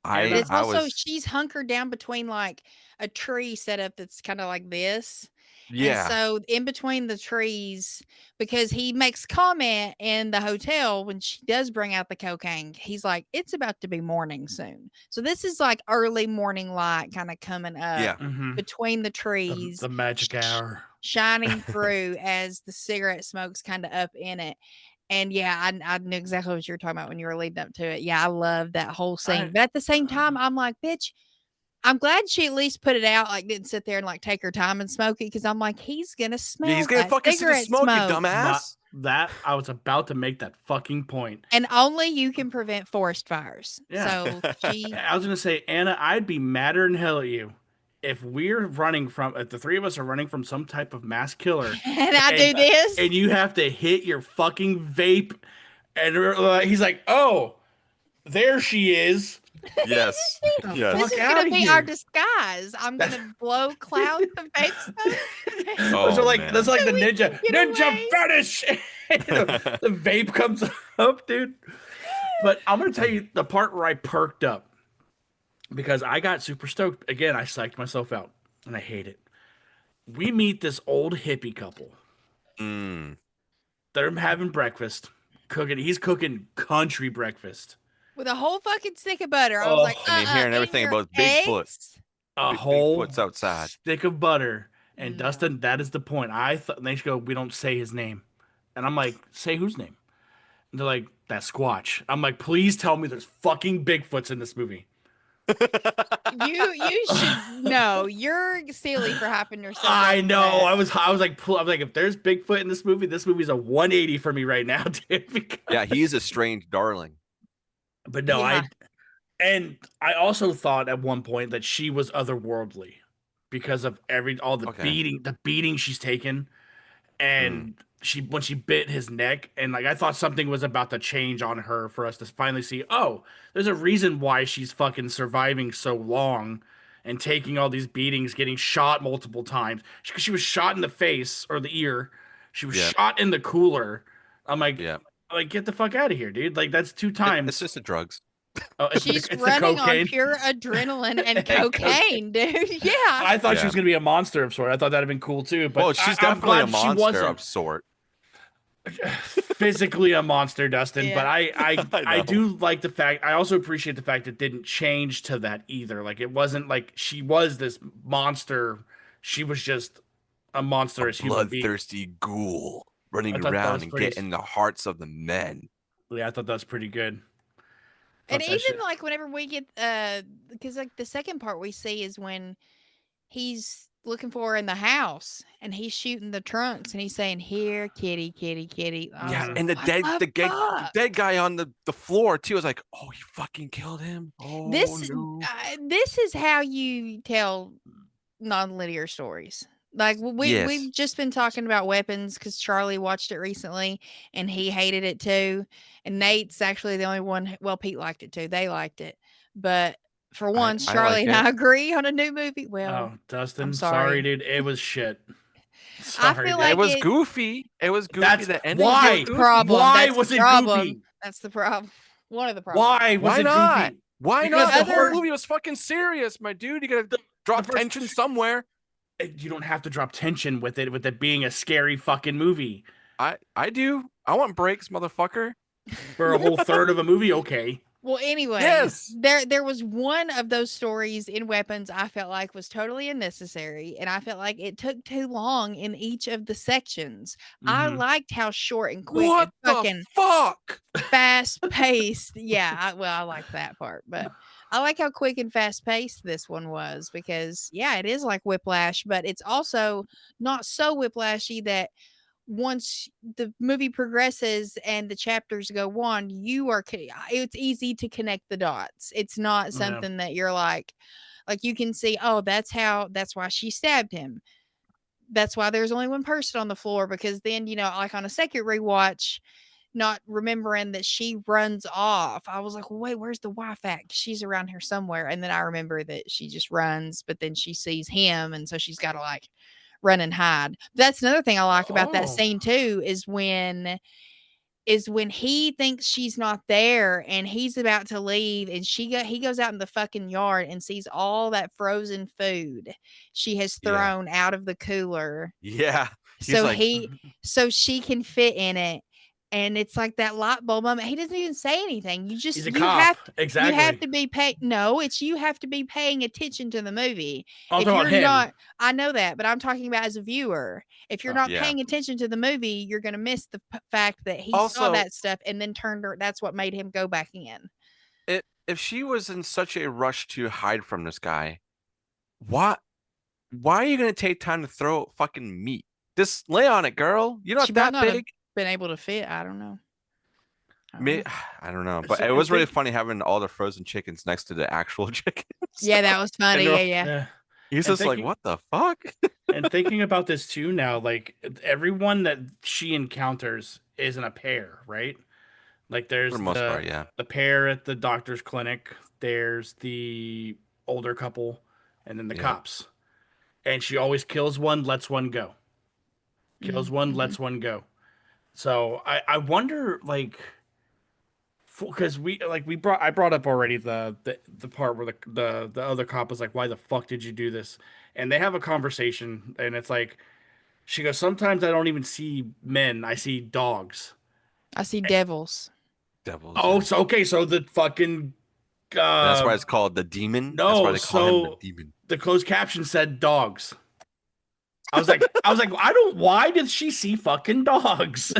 But And it's I also was she's hunkered down between like a tree setup that's kind of like this. And yeah. so in between the trees, because he makes comment in the hotel when she does bring out the cocaine, he's like, it's about to be morning soon. So this is like early morning light kind of coming up Yeah. between the the, trees, the magic hour. shining through as the cigarette smoke's kind of up in it. And yeah, I knew exactly what you were talking about when you were leading up to it. Yeah, I love that whole scene. But at the same time, I'm like, bitch, I'm glad she at least put it out, like didn't sit there and like take her time and smoke it because I'm like, he's gonna Yeah, he's smell gonna that fucking see the cigarette smoke, you smoke. dumbass. That I was about to make that fucking point. And only you can prevent forest fires. Yeah. So she I was gonna say, Anna, I'd be madder than hell at you if if the three of us are running from some type of mass killer, and I do and this. and you have to hit your fucking vape, and he's like, "Oh, there she is." Yes. The Yes. This fuck is out gonna of be our here. disguise. I'm gonna blow clouds of vape smoke. Oh, Those are man. that's like the We can ninja get ninja away. fetish. The vape comes up, dude. But I'm gonna tell you the part where I perked up because I got super stoked. Again, I psyched myself out, and I hate it. We meet this old hippie couple. Mm. They're having breakfast, cooking. He's cooking country breakfast. With a whole fucking stick of butter. I was Oh, like, And you're hearing in everything your about Bigfoot. eggs? a whole Bigfoot's outside. stick of butter. And No. Dustin, that is the point. I thought they go, we don't say his name, and I'm like, say whose name? And they're like, that Squatch. I'm like, please tell me there's fucking Bigfoots in this movie. You should know. You're silly for hyping yourself up I for know. that. I was like, if there's Bigfoot in this movie's a 180 for me right now, dude. Because, Yeah, he's a strange darling. but no, Yeah. I also thought at one point that she was otherworldly because of all the Okay. beating she's taken, Mm. and when she bit his neck, and like I thought something was about to change on her for us to finally see, oh, there's a reason why she's fucking surviving so long and taking all these beatings, getting shot multiple times. Because she was shot in the face or the ear, she was Yeah. shot in the cooler. I'm like, Yeah. get the fuck out of here, dude. Like that's 2 times. It's just the drugs. Oh, She's it's the running on cocaine. pure adrenaline and And cocaine, dude. Yeah. I thought she Yeah. was gonna be a monster of sort. I thought that'd have been cool too. But Well, she's I'm definitely a glad she monster wasn't. of sort. Physically a monster, Dustin. But Yeah. I I know. do like the fact. I also appreciate the fact it didn't change to that either. Like it wasn't like she was this monster. She was just a monstrous human being. Bloodthirsty ghoul running I thought that around was and pretty. getting the hearts of the men. Yeah, I thought that was pretty good. And Thought that even shit. like whenever we get because like the second part we see is when he's looking for her in the house, and he's shooting the trunks, and he's saying, "Here, kitty, kitty, kitty." I was Yeah, like, and the fuck? dead guy on the floor too. I was like, oh, he fucking killed him. Oh This no. this is how you tell non-linear stories. Like Yes. we've just been talking about weapons because Charlie watched it recently and he hated it too. And Nate's actually the only one. Well, Pete liked it too. They liked it, but for once, I Charlie like and it. I agree on a new movie. Well, Oh, I'm Dustin, sorry, sorry. dude. It was shit. I Sorry, feel dude. It like was goofy. It was goofy. That's The ending was why. the goofy. problem. Why That's was the it problem. goofy? That's the problem. One of the problems. Why was Why it not? goofy? Why Because not? The whole other- movie was fucking serious, my dude. You gotta the drop first- tension somewhere. You don't have to drop tension with it being a scary fucking movie. I do. I want breaks, motherfucker. For a whole third of a movie, okay. Well, anyway, Yes. there was one of those stories in Weapons I felt like was totally unnecessary, and I felt like it took too long in each of the sections. I Mhm. liked how short and quick What and the fucking fuck? fast paced. Yeah, I like that part, but I like how quick and fast paced this one was because yeah, it is like Whiplash, but it's also not so whiplashy that once the movie progresses and the chapters go on, it's easy to connect the dots. It's not Yeah. something that you're like you can see, oh, that's why she stabbed him. That's why there's only one person on the floor because then, like on a second rewatch, not remembering that she runs off. I was like, well, wait, where's the wife at? She's around here somewhere. And then I remember that she just runs, but then she sees him. And so she's got to like run and hide. That's another thing I like about that Oh. scene too, is when he thinks she's not there and he's about to leave and he goes out in the fucking yard and sees all that frozen food she has Yeah. thrown out of the cooler. Yeah. He's So like, so she can fit in it. And it's like that light bulb moment. He doesn't even say anything. He's a You cop. have Exactly. to be you have to be paying attention to the movie. I'll If talk you're about him. not, I know that, but I'm talking about as a viewer. If you're not yeah. paying attention to the movie, you're going to miss the fact that he saw Also- that stuff and then that's what made him go back in. if she was in such a rush to hide from this guy, why are you gonna take time to throw fucking meat? Just lay on it, girl. You're not She might that not have big. been able to fit. I don't know. I don't know, but So it I'm was really thinking- funny having all the frozen chickens next to the actual chickens. Yeah, that was funny. they're- Yeah. Yeah. He's And just like, thinking- what the fuck? And thinking about this too now, like everyone that she encounters is in a pair, right? Like there's For the most part, yeah. the pair at the doctor's clinic, there's the older couple, and then the Yeah. cops. And she always kills one, lets one go. Kills one, Mhm. lets one go. So I wonder, like, because I brought up already the part where the other cop was like, why the fuck did you do this? And they have a conversation, and it's like, she goes, sometimes I don't even see men, I see dogs. I see devils. Devils. Oh, yeah. so okay, so the fucking That's why it's called the demon. no, That's why they call him so- the demon. the closed caption said dogs. I was like, why did she see fucking dogs?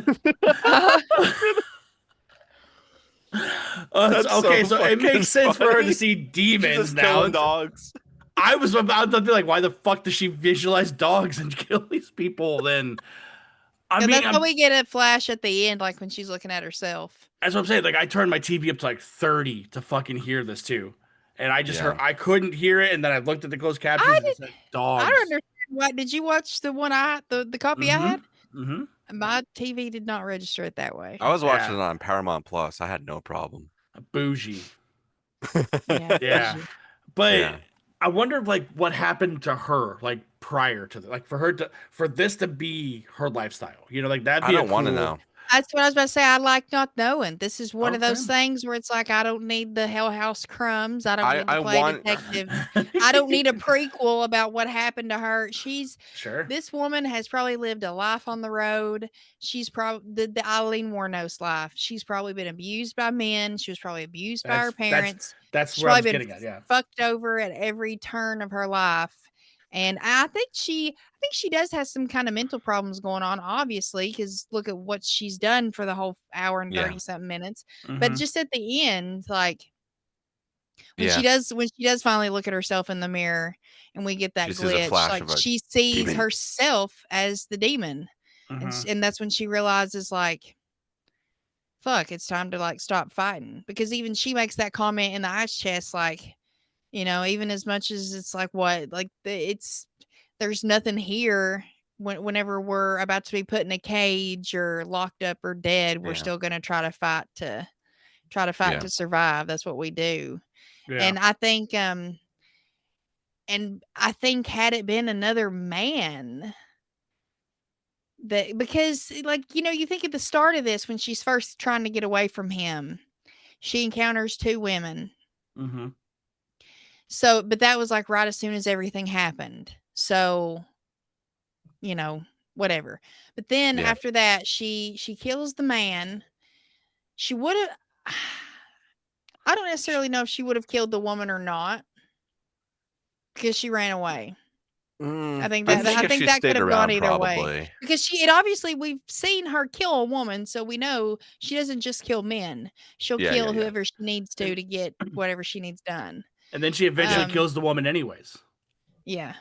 That's Okay, so so it fucking makes sense for her funny. to see demons Just now. killing dogs. I was about to be like, why the fuck does she visualize dogs and kill these people then? I Yeah, mean, that's how we get a flash at the end, like when she's looking at herself. that's what I'm saying. Like, I turned my TV up to like 30 to fucking hear this too. And I just Yeah. heard, I couldn't hear it. And then I looked at the closed captions and it said dogs. I don't understand. What did you watch the one the copy I had? Mm-hmm. My TV did not register it that way. I was watching Yeah. it on Paramount Plus. I had no problem. Bougie. Yeah. Yeah. But Yeah. I wonder like what happened to her like prior to like for this to be her lifestyle. You know, like that'd I be don't want to know. That's what I was about to say. I like not knowing. This is one of those Okay. things where it's like I don't need the Hell House crumbs. I don't need to I play want- detective. I don't need a prequel about what happened to her. Sure. This woman has probably lived a life on the road. She's probably the Eileen Wuornos life. She's probably been abused by men. She was probably abused by her parents. That's She's where I was probably been getting at. Yeah. fucked over at every turn of her life. And I think she does have some kind of mental problems going on, obviously, because look at what she's done for the whole hour and Yeah. 30 something minutes. Mhm. But just at the end, like Yeah. When she does finally look at herself in the mirror and we get that She sees a glitch, flash like of a she sees demon. herself as the demon. Mhm. And that's when she realizes like, fuck, it's time to like stop fighting. Because even she makes that comment in the ice chest, like, even as much as it's like what, like it's there's nothing here. Whenever we're about to be put in a cage or locked up or dead, we're Yeah. still going to try to fight Yeah. to survive. That's what we do. Yeah. And I think had it been another man that because like you think at the start of this when she's first trying to get away from him, she encounters two women. Mhm. So, but that was like right as soon as everything happened. So, you know, whatever. But then Yeah. after that, she kills the man. She would have I don't necessarily know if she would have killed the woman or not because she ran away. I think I if think she that could stayed have gone around, either way probably. because it obviously we've seen her kill a woman, so we know she doesn't just kill men. She'll Yeah. Yeah. kill Yeah. whoever she needs And, to get whatever she needs done. and then she eventually Yeah. kills the woman anyways. Yeah,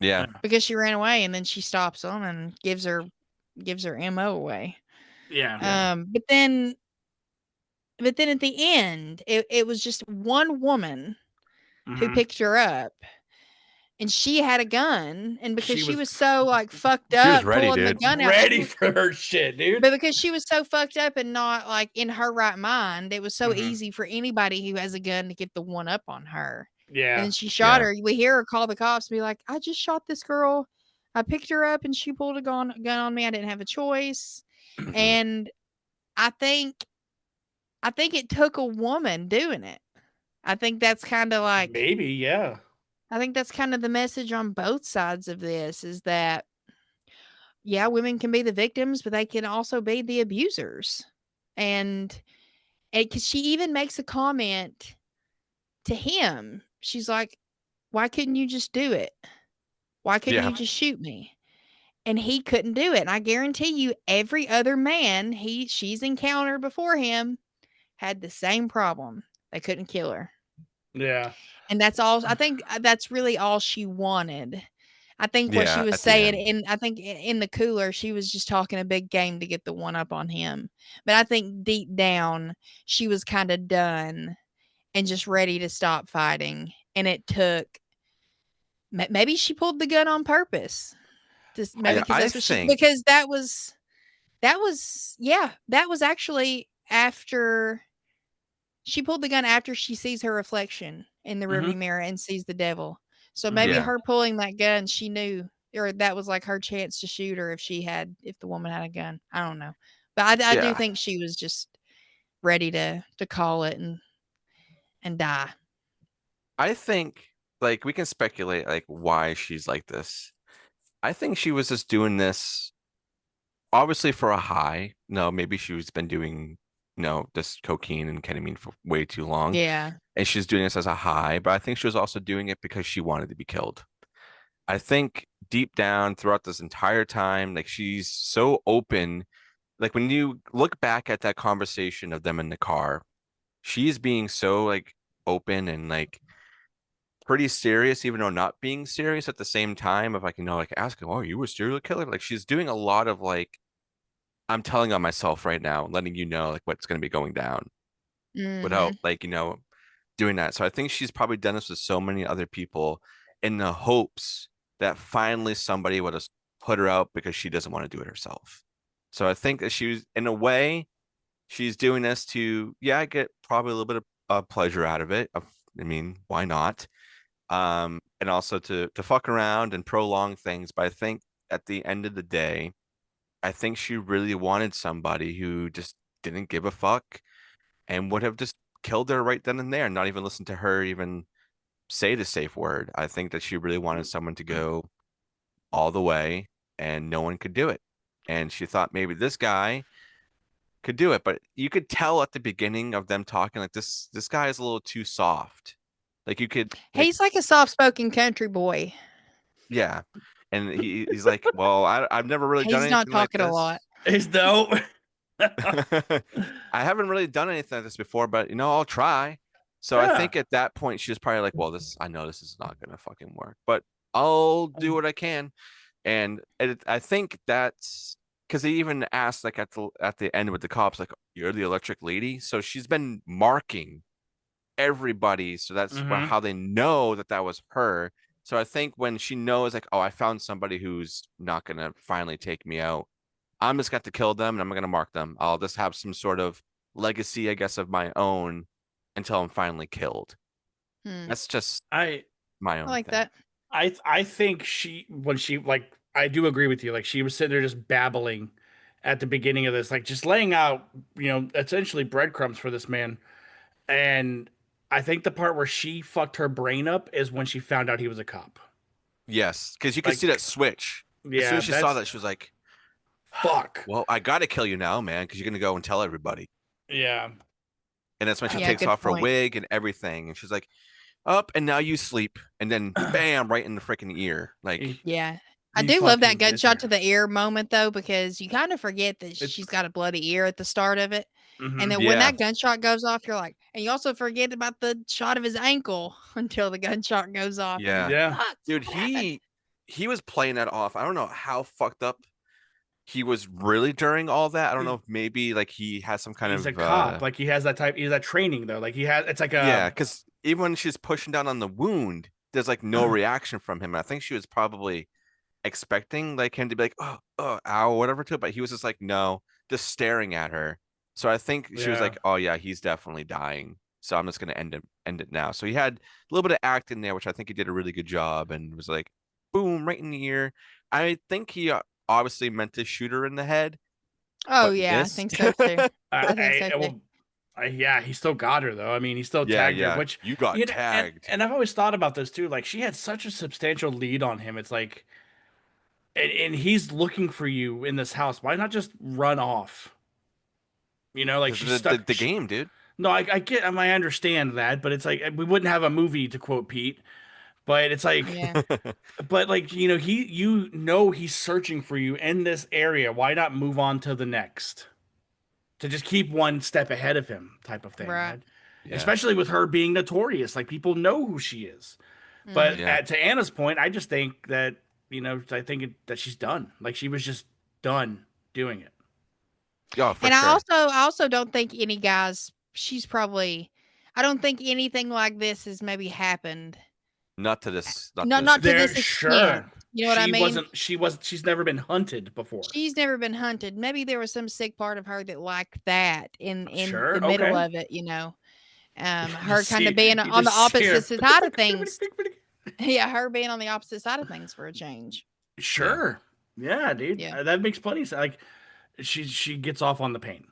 Yeah. because she ran away and then she stops them and gives her MO away. Yeah. Yeah. But then at the end, it was just one woman who Mhm. picked her up. And she had a gun, and because She she was was so, like, fucked She was up ready, pulling the dude. gun out, ready for her shit, dude. but because she was so fucked up and not, like, in her right mind, it was so Mhm. easy for anybody who has a gun to get the one up on her. And Yeah. then she shot Yeah. her. We hear her call the cops and be like, "I just shot this girl. I picked her up and she pulled a gun on me. I didn't have a choice." And I think I think it took a woman doing it. I think that's kinda like Maybe, yeah. I think that's kind of the message on both sides of this is that yeah, women can be the victims, but they can also be the abusers. And because she even makes a comment to him, she's like, "Why couldn't you just do it? Why couldn't Yeah. you just shoot me?" And he couldn't do it. And I guarantee you, every other man she's encountered before him had the same problem. They couldn't kill her. Yeah. And that's all. I think that's really all she wanted. I think what she Yeah. was At the saying end. I think in the cooler, she was just talking a big game to get the one up on him. But I think deep down, she was kind of done and just ready to stop fighting. And it took, maybe she pulled the gun on purpose. Maybe because I that's what think. because yeah, that was actually after she pulled the gun after she sees her reflection in the rearview Mhm. mirror and sees the devil. So Mhm. maybe Yeah. her pulling that gun, she knew, or that was like her chance to shoot her if the woman had a gun. I don't know, but I do Yeah. think she was just ready to call it and die. I think like we can speculate like why she's like this. I think she was just doing this obviously for a high. No, maybe she's been doing this cocaine and ketamine for way too long, Yeah, and she's doing this as a high. But I think she was also doing it because she wanted to be killed. I think deep down throughout this entire time, like she's so open. Like when you look back at that conversation of them in the car, she's being so like open and like pretty serious, even though not being serious at the same time. If I can like ask him, "Oh, you a serial killer?" Like she's doing a lot of like, I'm telling on myself right now, letting you know like what's going to be going down without mhm. like doing that. So I think she's probably done this with so many other people in the hopes that finally somebody would have put her out because she doesn't want to do it herself. So I think that she was in a way she's doing this to get probably a little bit of pleasure out of it. I mean, why not? And also to fuck around and prolong things. But I think at the end of the day, I think she really wanted somebody who just didn't give a fuck and would have just killed her right then and there, and not even listen to her even say the safe word. I think that she really wanted someone to go all the way, and no one could do it. And she thought maybe this guy could do it, but you could tell at the beginning of them talking like this guy is a little too soft. Like you could like He's like a soft-spoken country boy. yeah. And he's like, well, I've never really done He's not anything like talking a lot. this. It's dope. I haven't really done anything like this before, but I'll try. So I think at that point she was probably like, well, I know this is not gonna fucking work, but I'll do what I can. And I think that's because they even asked like at the end with the cops, like, you're the electric lady. So she's been marking everybody, so that's how they know that was her. So I think when she knows like, oh, I found somebody who's not gonna finally take me out, I'm just got to kill them and I'm gonna mark them. I'll just have some sort of legacy, I guess, of my own until I'm finally killed. That's just my I own like thing. that. I think I do agree with you. Like she was sitting there just babbling at the beginning of this, like just laying out, essentially breadcrumbs for this man. And I think the part where she fucked her brain up is when she found out he was a cop. Yes, because you could see that Like, switch. As soon yeah, as she saw that's that, she was like, fuck. well, I gotta kill you now, man, because you're gonna go and tell everybody. Yeah. And that's when she Yeah, takes good off her point. wig and everything. And she's like, up, and now you sleep. And then bam, right in the freaking ear. Like, Yeah. I He do love that fucking gets gunshot her. to the ear moment though, because you kind of forget that It's she's got a bloody ear at the start of it. And then when yeah, that gunshot goes off, you're like, and you also forget about the shot of his ankle until the gunshot goes off. And you're yeah. like, yeah. fuck, Dude, what happened? he was playing that off. I don't know how fucked up he was really during all that. I don't know if maybe like he has some kind He's a of cop. Like he has that type. He's that training though. Like he has. It's like yeah, a. because even when she's pushing down on the wound, there's like no reaction from him. I think she was probably expecting like him to be like, oh, ow, whatever to it, but he was just like, no, just staring at her. So I think she was Yeah. like, oh yeah, he's definitely dying. So I'm just gonna end it now. So he had a little bit of acting there, which I think he did a really good job, and was like, boom, right in the ear. I think he obviously meant to shoot her in the head, Oh, but yeah, I missed. think so too. I think I, so I too. well, yeah, he still got her though. I mean, he still Yeah, tagged her, yeah, which you got and tagged. and I've always thought about this too. Like she had such a substantial lead on him. It's like, and he's looking for you in this house. Why not just run off? Like Because she's the stuck. game, dude. No, I get. I understand that, but it's like we wouldn't have a movie to quote Pete. But it's like, Yeah. but like he's searching for you in this area. Why not move on to the next? To just keep one step ahead of him, type of thing. Right. Yeah, Especially with her being notorious, like people know who she is. But Mhm. yeah. to Anna's point, I just think that that she's done. Like she was just done doing it. Oh, for And sure. I also don't think any guys she's probably I don't think anything like this has maybe happened. Not Not this not to There, this extent. sure. You know what I mean? She's never been hunted before. She's never been hunted. Maybe there was some sick part of her that liked that in the Sure, middle okay. of it, you know? Her kinda You being on the just see opposite her. side of things. Yeah, her being on the opposite side of things for a change. Yeah, Sure. Yeah, dude. Yeah. That makes plenty of sense. Like she gets off on the pain.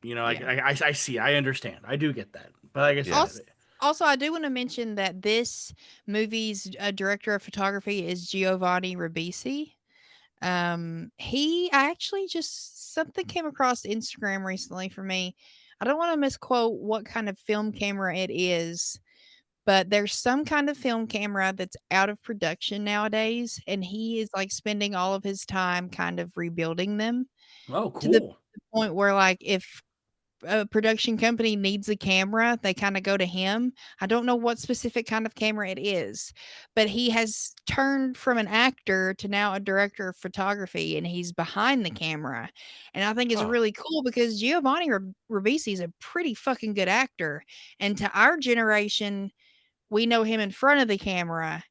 Like Yeah. I see, I understand. I do get that. But like I yeah. said, Also, I do wanna mention that this movie's, director of photography is Giovanni Ribisi. He I actually just something came across Instagram recently for me. I don't wanna misquote what kind of film camera it is, but there's some kind of film camera that's out of production nowadays, and he is, like, spending all of his time kind of rebuilding them oh, to the cool. point where, like, if a production company needs a camera, they kinda go to him. I don't know what specific kind of camera it is, but he has turned from an actor to now a director of photography, and he's behind the camera, and I think it's Oh, really cool because Giovanni Ribisi is a pretty fucking good actor, and to our generation, we know him in front of the camera,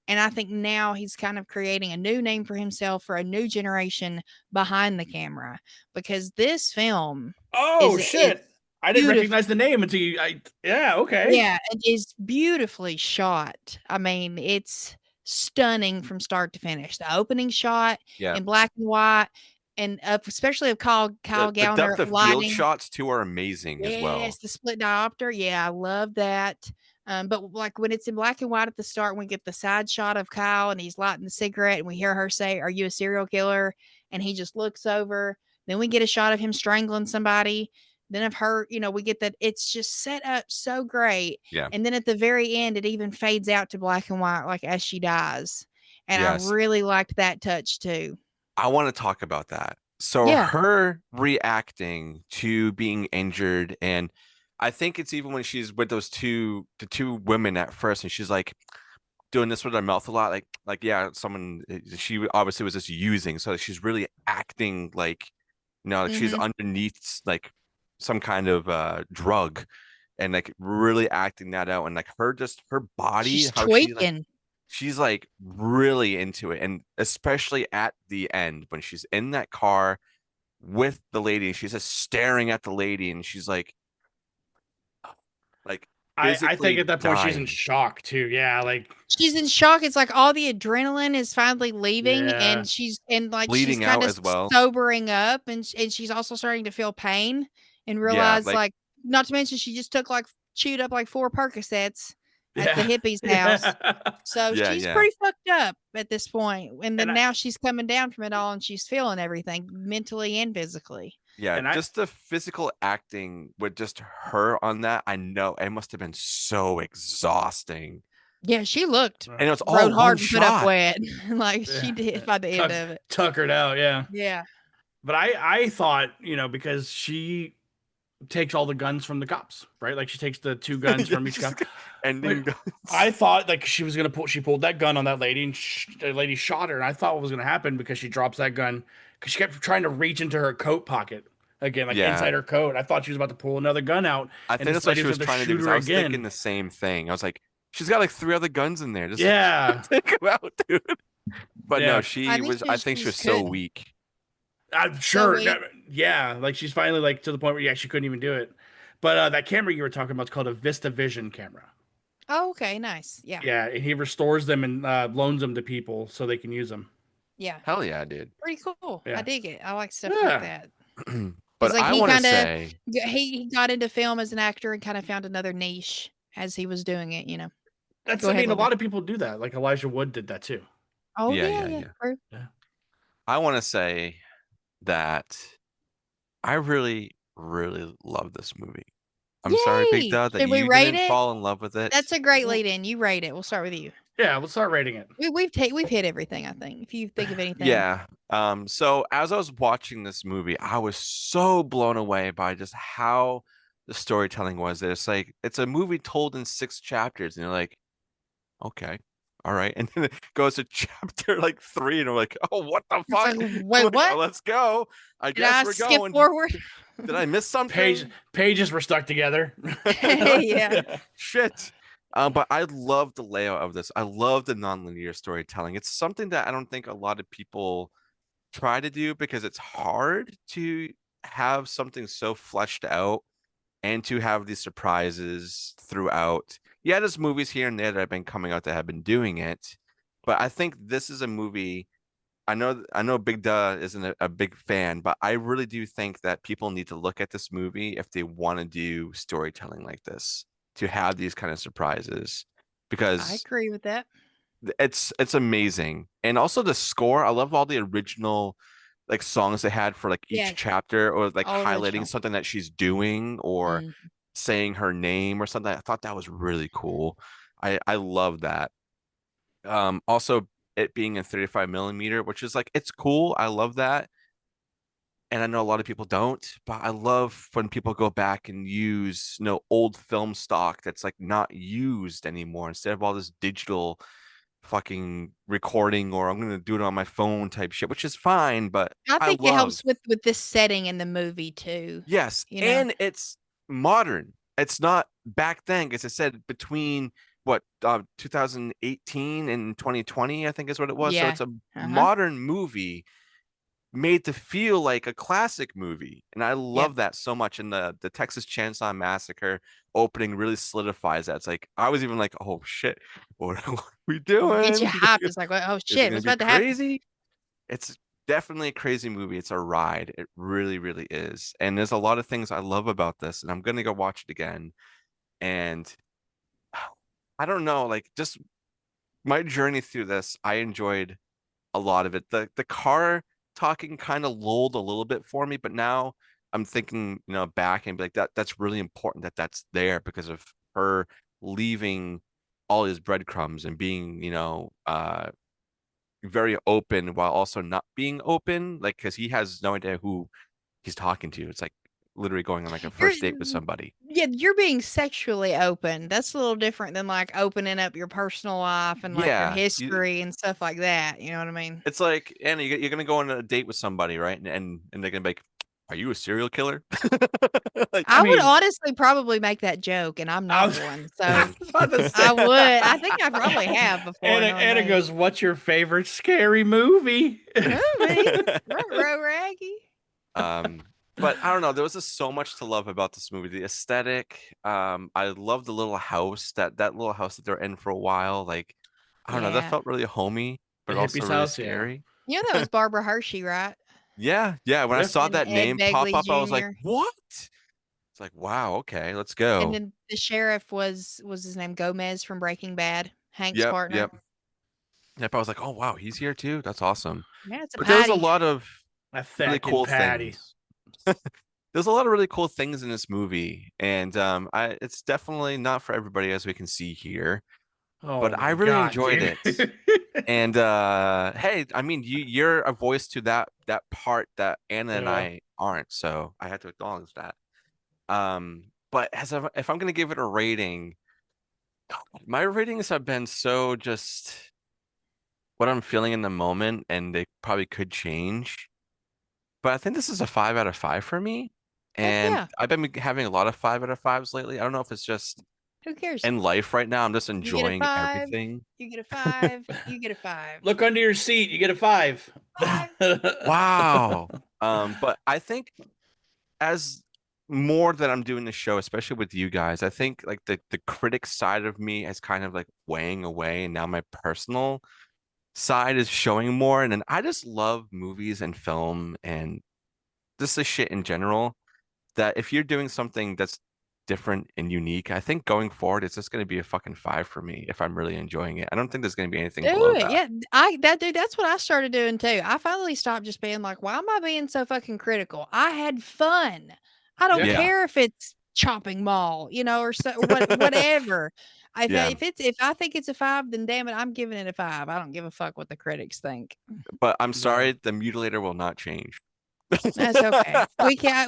and I think now he's kind of creating a new name for himself for a new generation behind the camera, because this film oh is shit! I didn't beautiful. recognize the name until you. Yeah, okay. Yeah, it is beautifully shot. I mean, it's stunning from start to finish. The opening shot Yeah. in black and white and especially of Kyle The Gallner depth of field lighting. shots too are amazing as Yes, well. the split diopter. Yeah, I love that. But like when it's in black and white at the start, we get the side shot of Kyle and he's lighting the cigarette, and we hear her say, "Are you a serial killer?" And he just looks over. Then we get a shot of him strangling somebody. Then of her, we get that it's just set up so great. Yeah. And then at the very end, it even fades out to black and white, like as she dies. And I Yes. really liked that touch too. I want to talk about that. So Yeah. her reacting to being injured, and I think it's even when she's with the two women at first, and she's like doing this with her mouth a lot, like yeah, someone she obviously was just using, so she's really acting like she's Mhm. underneath like some kind of drug, and like really acting that out, and like her body, She's how tweaking. she's like really into it, and especially at the end when she's in that car with the lady, she's just staring at the lady, and she's like I think physically at that point she's in dying. shock too. Yeah, like She's in shock. It's like all the adrenaline is finally leaving, yeah, and she's Bleeding kind out of as well. sobering up, and she's also starting to feel pain and Yeah, realize, like, not to mention she just took like chewed up like 4 Percocets at the yeah, hippie's house. yeah. So yeah, she's yeah, pretty fucked up at this point, and And then I now she's coming down from it all, and she's feeling everything mentally and physically. yeah. and I Just the physical acting with just her on that, I know it must have been so exhausting, Yeah, she looked and it was all rode one hard and put up shot. wet, like she yeah, did by the end of it. tuckered out. Yeah, Yeah. but I thought because she takes all the guns from the cops, right? Like she takes the 2 guns Yeah, from each just cop. Like ending I thought like she was gonna she pulled that gun on that lady, and the lady shot her. And I thought what was gonna happen because she drops that gun because she kept trying to reach into her coat pocket again, like Yeah, inside her coat. I thought she was about to pull another gun out, I and think this that's what lady she was was going to trying to do shoot because her I was thinking again. the same thing. I was like, she's got like 3 other guns in there. Just Yeah, take them out, dude. But no, yeah, I think I she think she was just so couldn't. weak. I'm So sure. weak. Yeah, like she's finally like to the point where she couldn't even do it. But that camera you were talking about is called a Vista Vision camera. Oh, okay, nice. Yeah. Yeah, and he restores them and loans them to people so they can use them. Yeah. Hell yeah, dude. Pretty cool. I Yeah, dig it. I like stuff like yeah. that. It's But like I he want to kinda say, he got into film as an actor and kinda found another niche as he was doing it, you know? Go I ahead, mean, a Lampe. lot of people do that. Like Elijah Wood did that too. Oh, yeah, yeah, yeah, yeah. yeah. True. Yeah. I want to say that I really, really love this movie. I'm sorry, Big Yay! Dad, that Should we you rate didn't it? fall in love with That's it. a great Well, lead in. You rate it. We'll start with you. yeah, we'll start rating it. We've hit everything, I think. If you think of anything. Yeah. So as I was watching this movie, I was so blown away by just how the storytelling was. It's like it's a movie told in 6 chapters, and you're like, okay, all right. And then it goes to chapter like 3, and I'm like, oh, what the It's fuck? like, "Wait, what? Let's go. I Did guess I we're skip going. forward?" Did I miss something? Pages were stuck together. Yeah. Yeah. Shit. But I love the layout of this. I love the nonlinear storytelling. It's something that I don't think a lot of people try to do because it's hard to have something so fleshed out and to have these surprises throughout. Yeah, there's movies here and there that have been coming out that have been doing it, but I think this is a movie. I know Big Duh isn't a big fan, but I really do think that people need to look at this movie if they want to do storytelling like this, to have these kind of surprises, I because agree with that. it's amazing. And also the score, I love all the original like songs they had for like each Yes. chapter, or like All highlighting original. something that she's doing or Mm. saying her name or something. I thought that was really cool. I love that. Also it being in 35 millimeter, which is like it's cool. I love that. And I know a lot of people don't, but I love when people go back and use, old film stock that's like not used anymore instead of all this digital fucking recording, or I'm gonna do it on my phone type shit, which is fine, but I I think it love. helps with this setting in the movie too, Yes, you know? and it's modern. It's not back then, as I said, between what 2018 and 2020, I think is what it was. So Yeah. it's a Uh-huh. modern movie made to feel like a classic movie, and I Yep. love that so much. And the Texas Chainsaw Massacre opening really solidifies that. It's like I was even like, oh shit, what are we Get you doing? hyped. It's like, "Oh, Is it shit. gonna What's be about to happen?" crazy? It's definitely a crazy movie. It's a ride. It really, really is. And there's a lot of things I love about this, and I'm gonna go watch it again. And I don't know, like just my journey through this, I enjoyed a lot of it. The car talking kind of lulled a little bit for me, but now I'm thinking, back and be like that's really important that that's there because of her leaving all his breadcrumbs and being, very open while also not being open, like because he has no idea who he's talking to. It's like literally going on like a You're first date with somebody. yeah, you're being sexually open. That's a little different than like opening up your personal life and like your Yeah, history and stuff like that. You know what I mean? it's like, Anna, you're gonna go on a date with somebody, right? And they're gonna be like, "Are you a serial killer?" Like, I I would mean, honestly probably make that joke, and I'm I not was, one. I So was about to say. I would. I think I probably have before, knowing Anna me. goes, "What's your favorite scary movie?" Movie, row raggy. um, but I don't know. There was just so much to love about this movie. The aesthetic. I love the little house that little house that they're in for a while. Like, I don't know. That Yeah. felt really homey, The but also hippie's really house, yeah. scary. You know that was Barbara Hershey, right? Yeah, yeah. When I Yeah. saw And that Ed name pop Begley up, I was like, Jr. "What?" It's like, wow, okay, let's And go. then the sheriff was his name Gomez from Breaking Bad, Hank's Yep, partner. yep, yep. I was like, oh wow, he's here too. That's awesome. Yeah, it's a But there was a patty. lot of A really fucking cool patty. things. There's a lot of really cool things in this movie, and it's definitely not for everybody, as we can see here. Oh But I my really god, enjoyed dude. it. And hey, I mean, you're a voice to that part that Anna and Yeah. I aren't, so I had to acknowledge that. But if I'm gonna give it a rating, my ratings have been so just what I'm feeling in the moment, and they probably could change. But I think this is a 5 out of 5 for me. Heck And yeah. I've been having a lot of 5 out of 5s lately. I don't know if it's just Who cares? in life right now. I'm just You get a enjoying 5, everything. you get a 5, you get a 5. Look under your seat. You get a 5. 5. Wow. But I think as more that I'm doing the show, especially with you guys, I think like the critic side of me is kind of like weighing away, and now my personal side is showing more. And then I just love movies and film and just the shit in general. That if you're doing something that's different and unique, I think going forward it's just going to be a fucking 5 for me if I'm really enjoying it. I don't think there's going to be anything below Do it. that. Yeah. Dude, that's what I started doing too. I finally stopped just being like, why am I being so fucking critical? I had fun. I don't Yeah. Yeah, care if it's chopping mall, or so whatever. yeah. If I think it's a 5, then damn it, I'm giving it a 5. I don't give a fuck what the critics think. But I'm Yeah. sorry, the mutilator will not change. That's okay.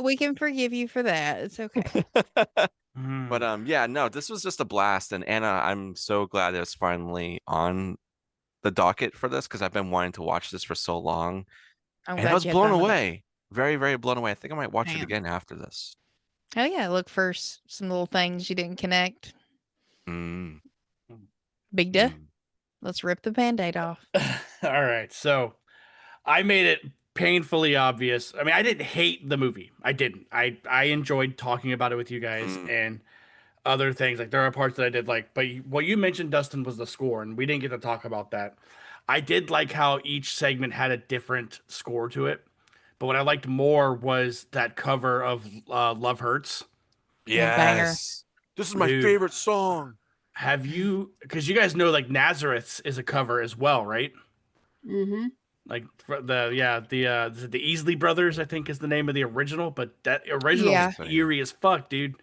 We can forgive you for that. It's okay. But Mm. yeah, no, this was just a blast. And Anna, I'm so glad it's finally on the docket for this because I've been wanting to watch this for so long. I'm And I glad was you had blown fun with it. away. Very, very blown away. I think I might watch it Damn. again after this. Oh yeah, look for some little things you didn't connect. Mm, Big duh. mm. Let's rip the band-aid off. All right. So I made it painfully obvious. I mean, I didn't hate the movie. I didn't. I enjoyed talking about it with you guys Mm. and other things. Like there are parts that I did like, but what you mentioned, Dustin, was the score, and we didn't get to talk about that. I did like how each segment had a different score to it, but what I liked more was that cover of "Love Hurts." Yeah, banger. Yes. This is my Dude, favorite song. have you? Because you guys know, like Nazareth's is a cover as well, right? Mm-hmm. Like for the Easley Brothers, I think is the name of the original, but that original's Yeah. Insane. eerie as fuck, dude.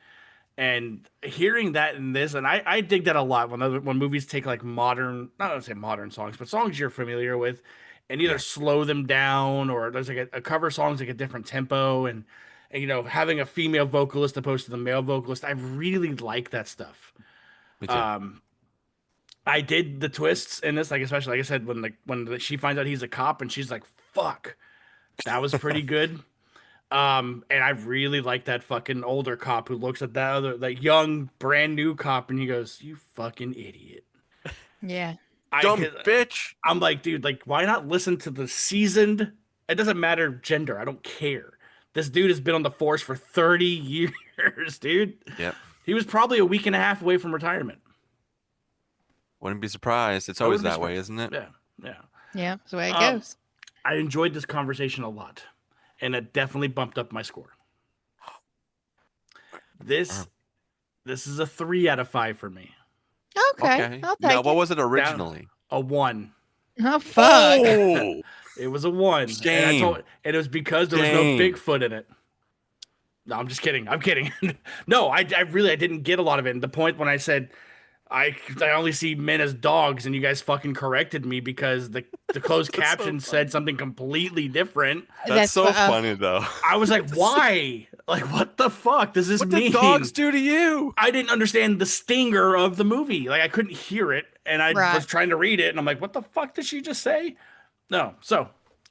And hearing that in this, and I dig that a lot when movies take like modern, not to say modern songs, but songs you're familiar with, and either Yeah, slow them down or there's like a cover song's like a different tempo, and having a female vocalist opposed to the male vocalist, I really like that stuff. me too. Um, I did the twists in this, like especially like I said when she finds out he's a cop and she's like, "Fuck," that was pretty good. And I really like that fucking older cop who looks at that young, brand new cop and he goes, "You fucking idiot." Yeah. Dumb bitch. I'm like, dude, like, why not listen to the seasoned? It doesn't matter gender. I don't care. This dude has been on the force for 30 years, dude. Yep. He was probably a week and a half away from retirement. Wouldn't be surprised. It's I always wouldn't be that way, surprised. isn't it? Yeah, yeah. Yeah. That's the way it Um, goes. I enjoyed this conversation a lot, and it definitely bumped up my score. This Oh, this is a 3 out of 5 for me. Okay. okay. I'll Now, take what it. was it Down originally? a 1. Oh fuck. Oh, It was a 1, shame. and it was because there was no Shame. Bigfoot in it. No, I'm just kidding. I'm kidding. No, I didn't get a lot of it. And the point when I said I only see men as dogs, and you guys fucking corrected me because the closed That's so caption funny. said something completely different. That's so funny though. I was like, why? Like, what the fuck does this What mean? did dogs do to you? I didn't understand the stinger of the movie. Like, I couldn't hear it, and I Right. was trying to read it, and I'm like, what the fuck did she just say? No. So,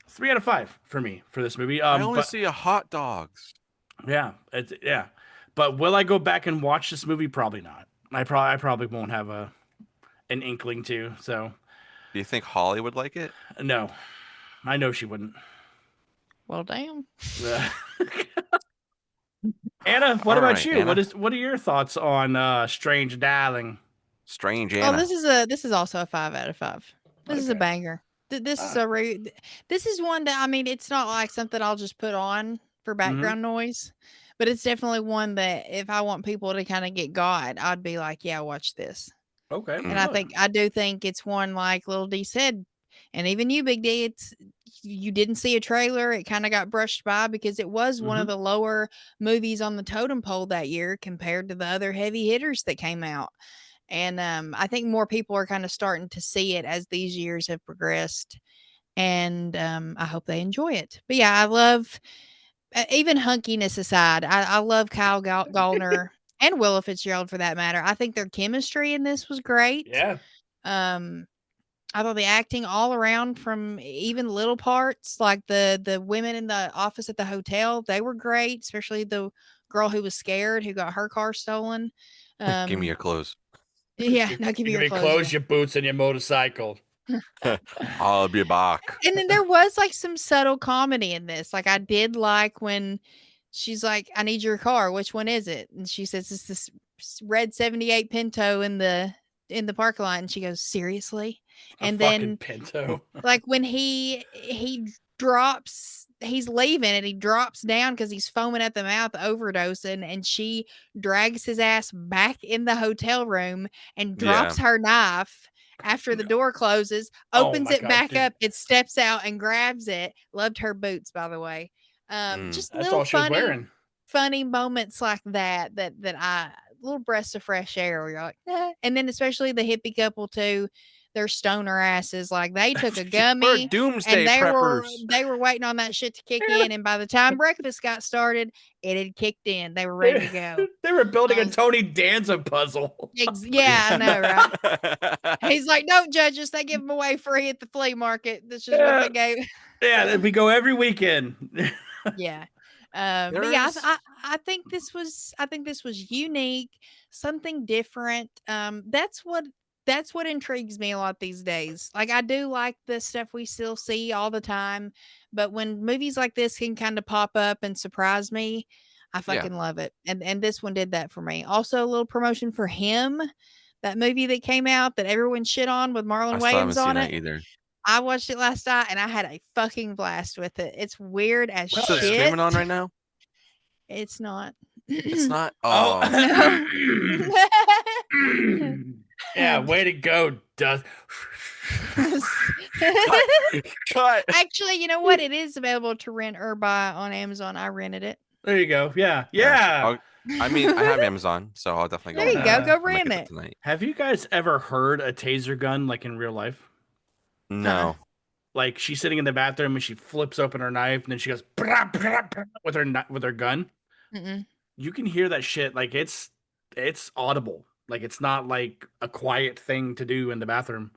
3 out of 5 for me for this movie. I only But see a hot dogs. yeah. But will I go back and watch this movie? Probably not. I probably won't have an inkling to. So, Do you think Holly would like it? no, I know she wouldn't. Well, damn. Anna, what All about right, you? Anna. What are your thoughts on Strange Darling? Strange Oh, Anna. this is also a 5 out of 5. This is a Okay. banger. This is this is one that, I mean, it's not like something I'll just put on for background noise, but it's definitely one that if I want people to kind of get got, I'd be like, yeah, watch this. Okay. And I do think it's one, like Little D said, and even you, Big D, you didn't see a trailer. It kind of got brushed by because it was one of the lower movies on the totem pole that year compared to the other heavy hitters that came out. And I think more people are kind of starting to see it as these years have progressed. And I hope they enjoy it. But yeah, I love, even hunkiness aside, I love Kyle Gallner and Willa Fitzgerald for that matter. I think their chemistry in this was great. Yeah. Um, I thought the acting all around, from even little parts like the women in the office at the hotel, they were great, especially the girl who was scared who got her car stolen. Give me your clothes. Yeah, now give me Give your me clothes. clothes, Yeah. your boots, and your motorcycle. I'll be back. And then there was like some subtle comedy in this. Like I did like when she's like, "I need your car. Which one is it?" And she says, "It's this red 78 Pinto in the parking lot." And she goes, "Seriously?" And fucking then Pinto. like when he's leaving and he drops down because he's foaming at the mouth, overdosing, and she drags his ass back in the hotel room and drops her knife after the door closes, opens it back up, it steps out and grabs it. Loved her boots, by the way. Just That's little all she was wearing. funny moments like that little breaths of fresh air where you're like, eh. And then especially the hippie couple too, their stoner asses, like they took a We're gummy doomsday and preppers. they were waiting on that shit to kick in, and by the time breakfast got started, it had kicked in. They were ready to go. They were building a Tony Danza puzzle. Yeah, I know, right? He's like, "Don't judge us. They give them away free at the flea market. That's just what they gave." Yeah, we go every weekend. Yeah. But yeah, I think this was unique, something different. That's what intrigues me a lot these days. Like I do like the stuff we still see all the time, but when movies like this can kind of pop up and surprise me, I fucking love it. And this one did that for me. Also, a little promotion for Him, that movie that came out that everyone shit on with Marlon I still haven't Wayans seen on that it. either. I watched it last night and I had a fucking blast with it. It's weird as So shit. it's streaming on right now? It's not. It's not. Oh. No. Yeah, way to go, Dust. Cut. Actually, you know what? It is available to rent or buy on Amazon. I rented it. There you go. Yeah. I mean, I have Amazon, so I'll definitely go. There you go. Go I'll make rent it. tonight. Have you guys ever heard a taser gun like in real life? No. Like she's sitting in the bathroom and she flips open her knife and then she goes brah, brah, brah, with her gun. Mm-mm. You can hear that shit like it's audible. Like it's not like a quiet thing to do in the bathroom.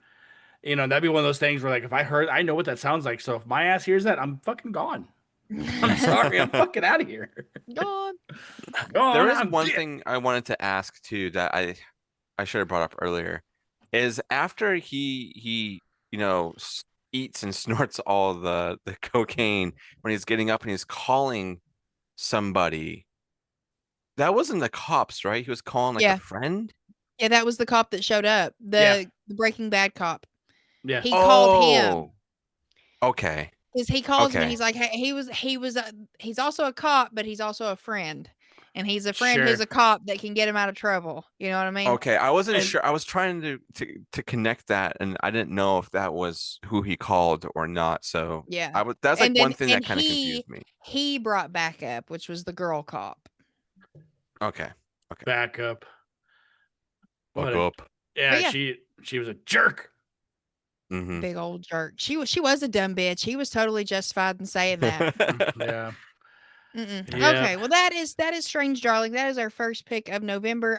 You know, that'd be one of those things where like if I know what that sounds like. So if my ass hears that, I'm fucking gone. I'm sorry, I'm fucking out of here. Gone. There is one thing I wanted to ask too that I should have brought up earlier. Is after he eats and snorts all the cocaine, when he's getting up and he's calling somebody, that wasn't the cops, right? He was calling like a friend. Yeah, that was the cop that showed up. The Breaking Bad cop. Yeah. He called him. Okay. Because he calls him and he's like, hey, he's also a cop, but he's also a friend. And he's a friend who's a cop that can get him out of trouble. You know what I mean? Okay, I wasn't sure. I was trying to connect that, and I didn't know if that was who he called or not. So yeah, that's like one thing that kind of confused me. He brought back up, which was the girl cop. Okay. Back up. Back up. Yeah, But yeah. she was a jerk. Mhm. Big old jerk. She was a dumb bitch. He was totally justified in saying that. Yeah. Okay, well that is Strange Darling. That is our first pick of November.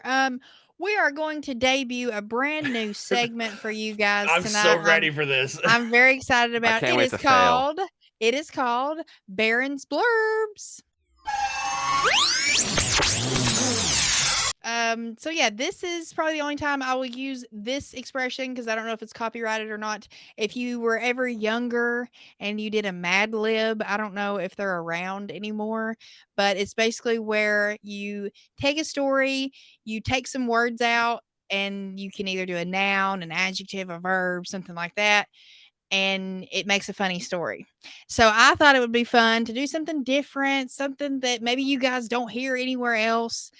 We are going to debut a brand new segment for you guys I'm tonight. so ready for this. I'm very excited about can't it. wait to fail. It is called Baron's Blurbs. So yeah, this is probably the only time I will use this expression because I don't know if it's copyrighted or not. If you were ever younger and you did a Mad Lib, I don't know if they're around anymore, but it's basically where you take a story, you take some words out, and you can either do a noun, an adjective, a verb, something like that, and it makes a funny story. So I thought it would be fun to do something different, something that maybe you guys don't hear anywhere else,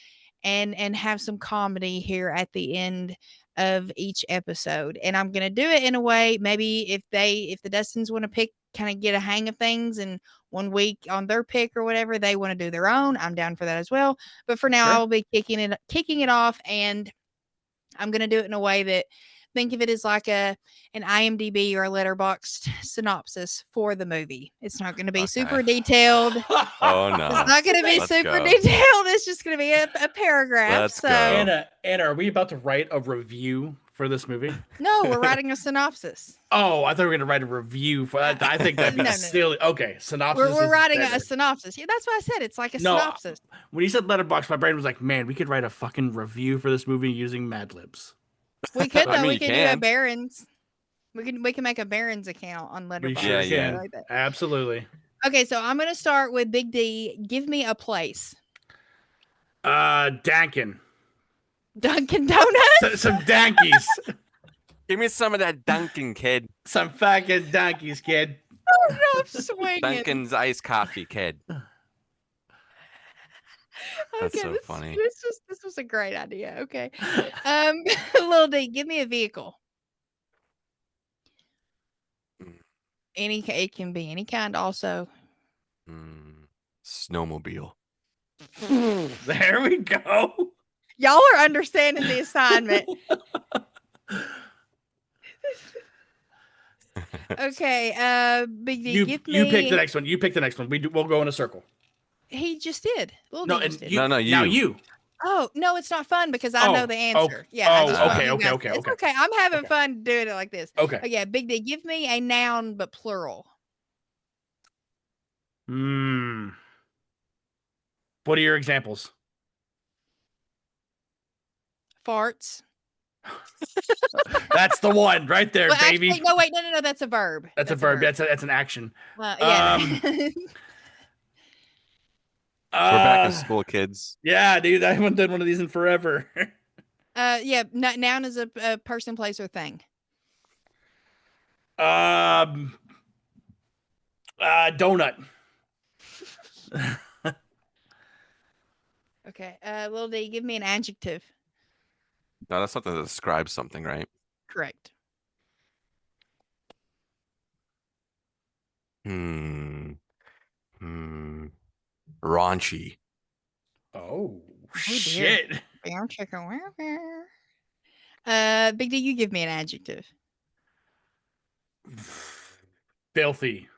and have some comedy here at the end of each episode. And I'm going to do it in a way, maybe if the Dustins want to pick, kind of get a hang of things, and one week on their pick or whatever, they want to do their own, I'm down for that as well. But for now, Sure. I will be kicking it off, and I'm going to do it in a way that, think of it as like an IMDb or a Letterboxd synopsis for the movie. It's not going to be super detailed. Oh no. It's not going to be Let's super go. detailed. It's just going to be a paragraph. Let's so go. Anna, are we about to write a review for this movie? no, we're writing a synopsis. Oh, I thought we were going to write a review for that. I think that'd be No. silly. Okay, synopsis. We're writing better. a synopsis. Yeah, that's what I said. It's like a No, synopsis. When you said Letterboxd, my brain was like, man, we could write a fucking review for this movie using Mad Libs. We could though. I mean, we you could do a can. Barron's. We can make a Barron's account on We Letterboxd. sure Yeah. can. Like that. Absolutely. Okay, so I'm gonna start with Big D. Give me a place. Dankin. Dunkin' Donuts. Some Dankies. Give me some of that Dunkin', kid. Some fucking Dankies, kid. Oh no, I'm swinging. Dunkin's iced coffee, kid. That's Okay, so this, funny. This was a great idea. Okay, Lil D, give me a vehicle. It can be any kind. Also, Snowmobile. There we go. y'all are understanding the assignment. Okay, Big D, You give me. you pick the next one. You pick the next one. We'll go in a circle. He just did. Lil D just did. No, Now you. you. Oh no, it's not fun because I know the answer. Yeah. Oh, I just want okay, you okay, guys- okay, It's okay. okay. I'm having Okay. fun doing it like this. Okay. Yeah, Big D, give me a noun but plural. What are your examples? Farts. That's the one right there, Well, baby. actually, no, wait, no. That's a verb. That's a verb. That's an action. Yeah. We're back in school, kids. Yeah, dude. I haven't done one of these in forever. Yeah. Noun is a person, place, or thing. Donut. Okay. Lil D, give me an adjective. No, that's something that describes something, right? Correct. Raunchy. Oh, dear. shit. Bam, chicken, where? Big D, you give me an adjective. Filthy.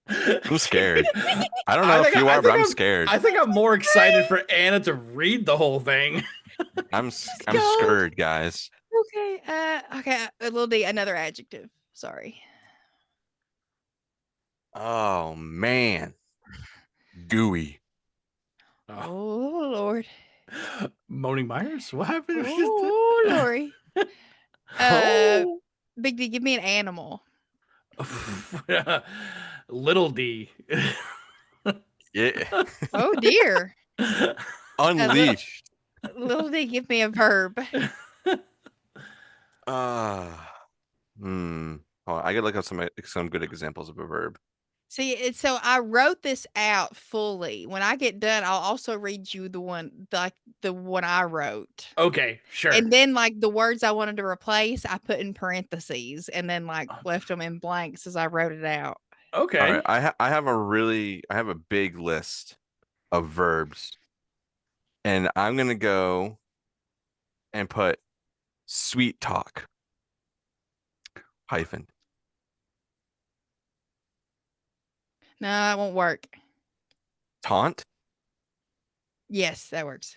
I'm scared. I don't know if you are, but I'm scared. I think I'm more excited for Anna to read the whole thing. I'm scared, guys. Okay. Okay. Lil D, another adjective. Sorry. Oh man, gooey. Oh Lord. Moaning Myers? What happened? Oh Lori. Oh. Big D, give me an animal. Little D. Yeah. Oh dear. Unleashed. Little D, give me a verb. Oh, I gotta look up some good examples of a verb. See, so I wrote this out fully. When I get done, I'll also read you the one I wrote. Okay, sure. And then like the words I wanted to replace, I put in parentheses and then like left them in blanks as I wrote it out. Okay. All right, I have a big list of verbs And I'm gonna go and put sweet talk hyphen. No, it won't work. Taunt? Yes, that works.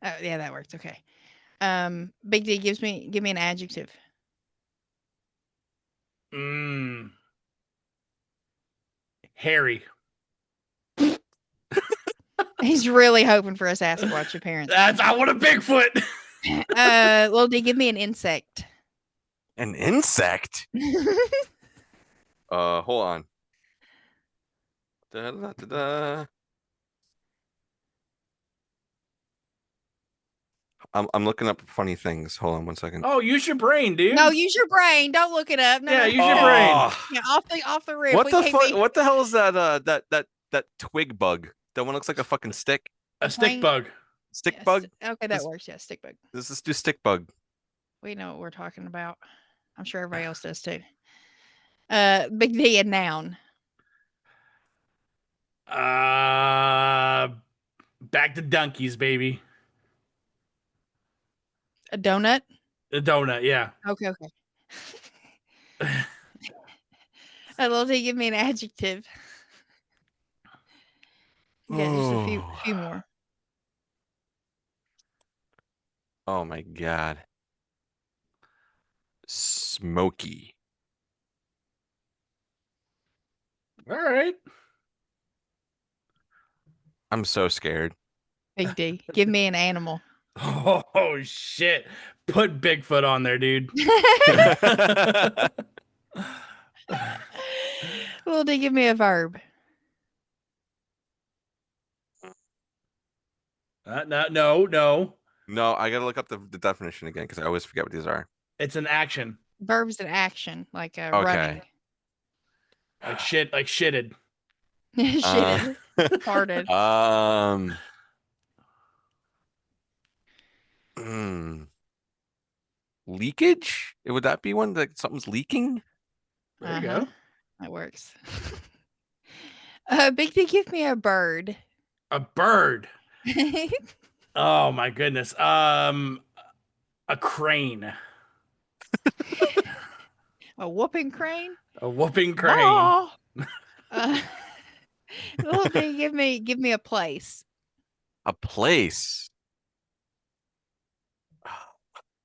Oh, yeah, that works. Okay. Big D give me an adjective. Harry. He's really hoping for a Sasquatch appearance. I want a Bigfoot. Little D, give me an insect. An insect? Hold on. Da, da, da, da. I'm looking up funny things. Hold on one second. Oh, use your brain, dude. No, use your brain. Don't look it up. No, Yeah, no. use your brain. Yeah, off the rip. What We the can't fuck? be What the hell is that twig bug? That one looks like a fucking stick. A stick bug. Stick yes. bug? Okay, that works. Yeah, stick bug. Let's just do stick bug. We know what we're talking about. I'm sure everybody else does too. Big D, a noun. Back to donkeys, baby. A donut. A donut, yeah. Okay. Little D, give me an adjective. Yeah, just a few more. Oh my god. Smoky. All right. I'm so scared. Big D, give me an animal. Oh shit. Put Bigfoot on there, dude. Little D, give me a verb. No. No, I gotta look up the definition again because I always forget what these are. It's an action. Verb's an action, like Okay. running. Like shitted. Shitted. Farted. Leakage? Would that be one that something's leaking? There you go. That works. Big D, give me a bird. A bird. Oh my goodness. A crane. A whooping crane. A whooping crane. Oh. Little D, give me a place. A place.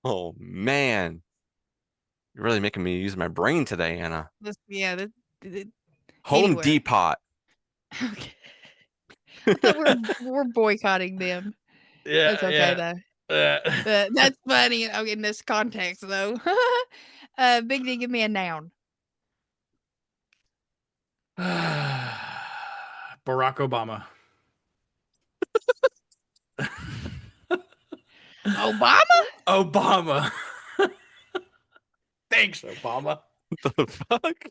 Oh man. You're really making me use my brain today, Anna. Home anywhere. Depot. Okay. I thought we're boycotting them. Yeah. That's okay though. That's funny in this context though. Big D, give me a noun. Barack Obama. Obama. Thanks, Obama. The fuck?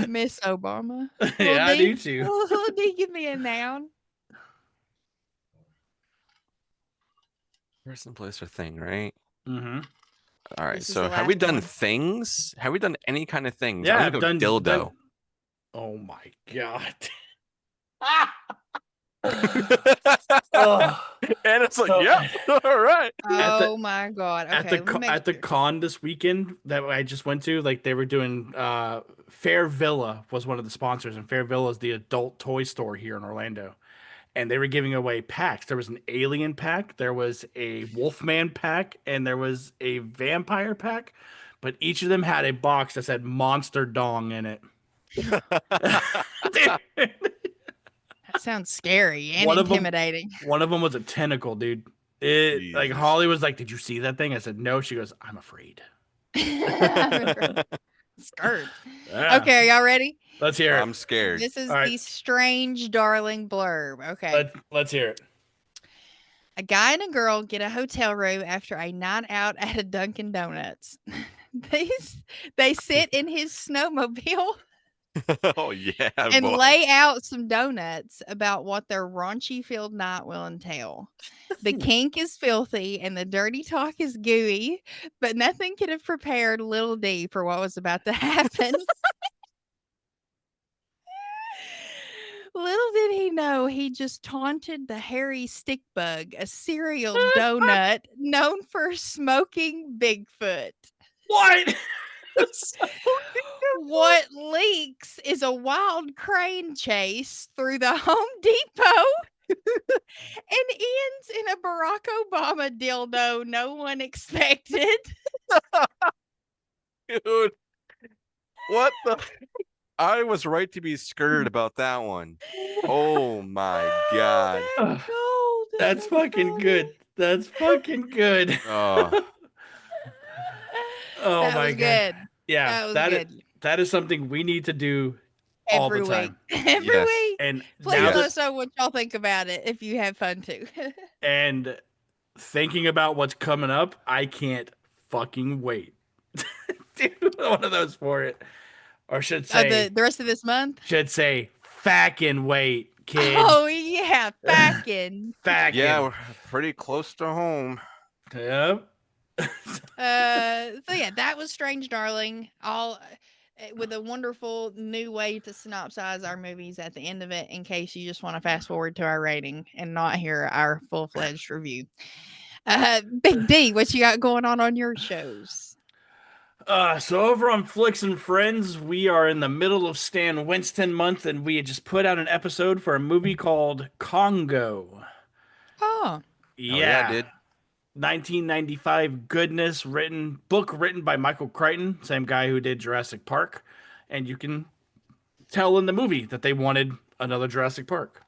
Miss Obama. Yeah, I do too. Little D, give me a noun. Person, place, or thing, right? Mm-hmm. All right. This is So the have we last done one. things? Have we done any kind of things? Yeah, I'm gonna go dildo. Oh my god. And it's like, yeah, all right. Oh my god. Okay. At the con this weekend that I just went to, like they were doing Fair Villa was one of the sponsors, and Fair Villa is the adult toy store here in Orlando. And they were giving away packs. There was an alien pack, there was a Wolfman pack, and there was a vampire pack. But each of them had a box that said Monster Dong in it. That sounds scary and intimidating. One of them was a tentacle, dude. Like Holly was like, "Did you see that thing?" I said, "No." She goes, "I'm afraid." Scared. Yeah. Okay, are y'all ready? Let's hear it. I'm scared. This is the strange darling blurb. Okay. Let's hear it. A guy and a girl get a hotel room after a night out at a Dunkin' Donuts. They sit in his snowmobile Oh yeah. and boy. lay out some donuts about what their raunchy filled night will entail. The kink is filthy and the dirty talk is gooey, but nothing could have prepared little D for what was about to happen. Little did he know he just taunted the hairy stick bug, a cereal donut known for smoking Bigfoot. What? What leaks is a wild crane chase through the Home Depot and ends in a Barack Obama dildo no one expected. Dude, what the? I was right to be scared about that one. Oh my god. That's gold. That's fucking good. That's fucking good. Oh, Oh That my was god. good. Yeah, That was good. that is something we need to do all Every the week. time. Every Yes. week. And Please now let Yes. us know what y'all think about it if you have fun too. and thinking about what's coming up, I can't fucking wait. Do one of those for it. Or should say The rest of this month? fackin' wait, kid. Oh yeah, Fackin. Fackin'. yeah, we're pretty close to home. Yep. So yeah, that was Strange Darling. All with a wonderful new way to synopsize our movies at the end of it in case you just want to fast forward to our rating and not hear our full-fledged review. Big D, what you got going on your shows? So over on Flicks and Friends, we are in the middle of Stan Winston month, and we had just put out an episode for a movie called Congo. Oh, yeah, it did. 1995 goodness, book written by Michael Crichton, same guy who did Jurassic Park, and you can tell in the movie that they wanted another Jurassic Park.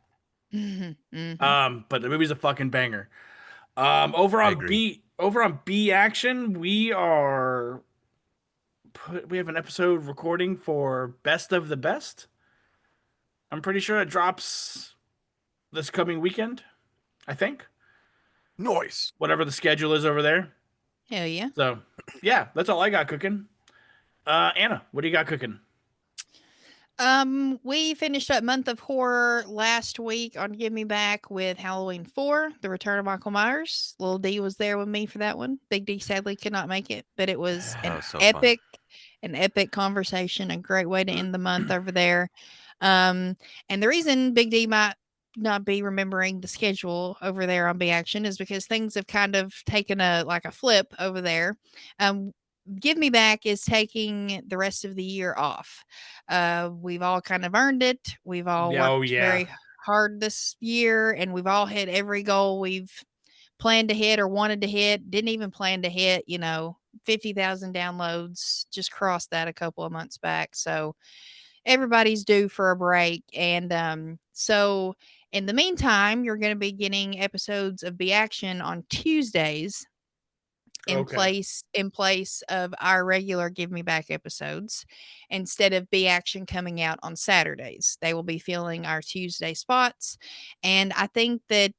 But the movie's a fucking banger. Over I on agree. B Action, we have an episode recording for Best of the Best. I'm pretty sure it drops this coming weekend, I think. Noise. Whatever the schedule is over there. hell yeah. So, yeah, that's all I got cooking. Anna, what do you got cooking? We finished up Month of Horror last week on Give Me Back with Halloween 4, The Return of Michael Myers. Little D was there with me for that one. Big D sadly could not make it, but it was That an was so fun. epic conversation, a great way to end the month over there. And the reason Big D might not be remembering the schedule over there on B Action is because things have kind of taken a flip over there. Give Me Back is taking the rest of the year off. We've all kind of earned it. We've all worked very hard this year, and we've all hit every goal we've planned to hit or wanted to hit. Didn't even plan to hit, 50,000 downloads. Just crossed that a couple of months back. So everybody's due for a break. And so in the meantime, you're going to be getting episodes of Be Action on Tuesdays in place of our regular Give Me Back episodes. Instead of B Action coming out on Saturdays, they will be filling our Tuesday spots. And I think that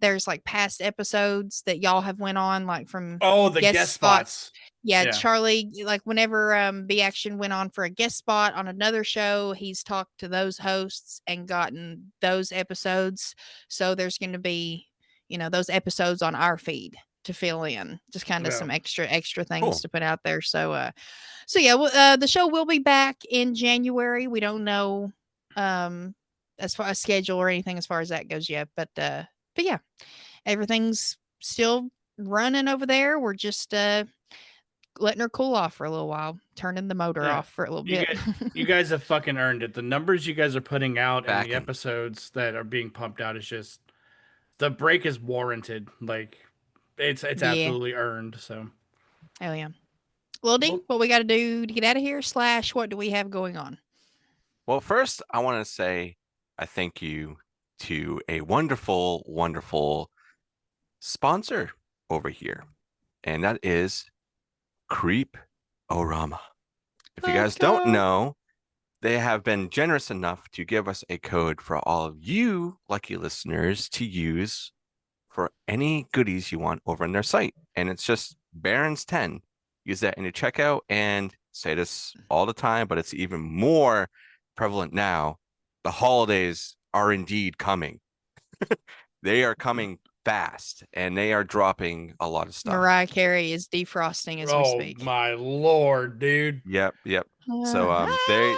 there's past episodes that y'all have went on, from the guest spots. Yeah, Charlie, whenever B Action went on for a guest spot on another show, he's talked to those hosts and gotten those episodes. So there's going to be, those episodes on our feed to fill in, just kind of some extra things to put out there. So yeah, the show will be back in January. We don't know as far as schedule or anything as far as that goes yet, but yeah, everything's still running over there. We're just letting her cool off for a little while, turning the motor off for a little bit. You guys have fucking earned it. The numbers you guys are putting out and the Backing. episodes that are being pumped out is just, the break is warranted. It's absolutely earned. So, hell yeah. Well, D, what we got to do to get out of here? / what do we have going on? Well, first, I want to say a thank you to a wonderful, wonderful sponsor over here, and that is Creep-O-Rama. If you guys don't know, they have been generous enough to give us a code for all of you lucky listeners to use for any goodies you want over on their site. And it's just Barons10. Use that in your checkout, and say this all the time, but it's even more prevalent now. The holidays are indeed coming. They are coming fast, and they are dropping a lot of stuff. Mariah Carey is defrosting as we speak. Oh my lord, dude. Yep. So they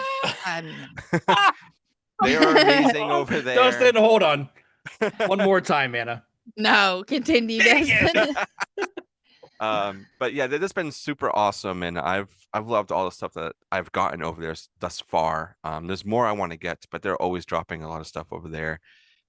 They are amazing over there. Dustin, hold on. One more time, Anna. No, continue, Dang it. Dustin. But yeah, they've just been super awesome, and I've loved all the stuff that I've gotten over there thus far. There's more I want to get, but they're always dropping a lot of stuff over there.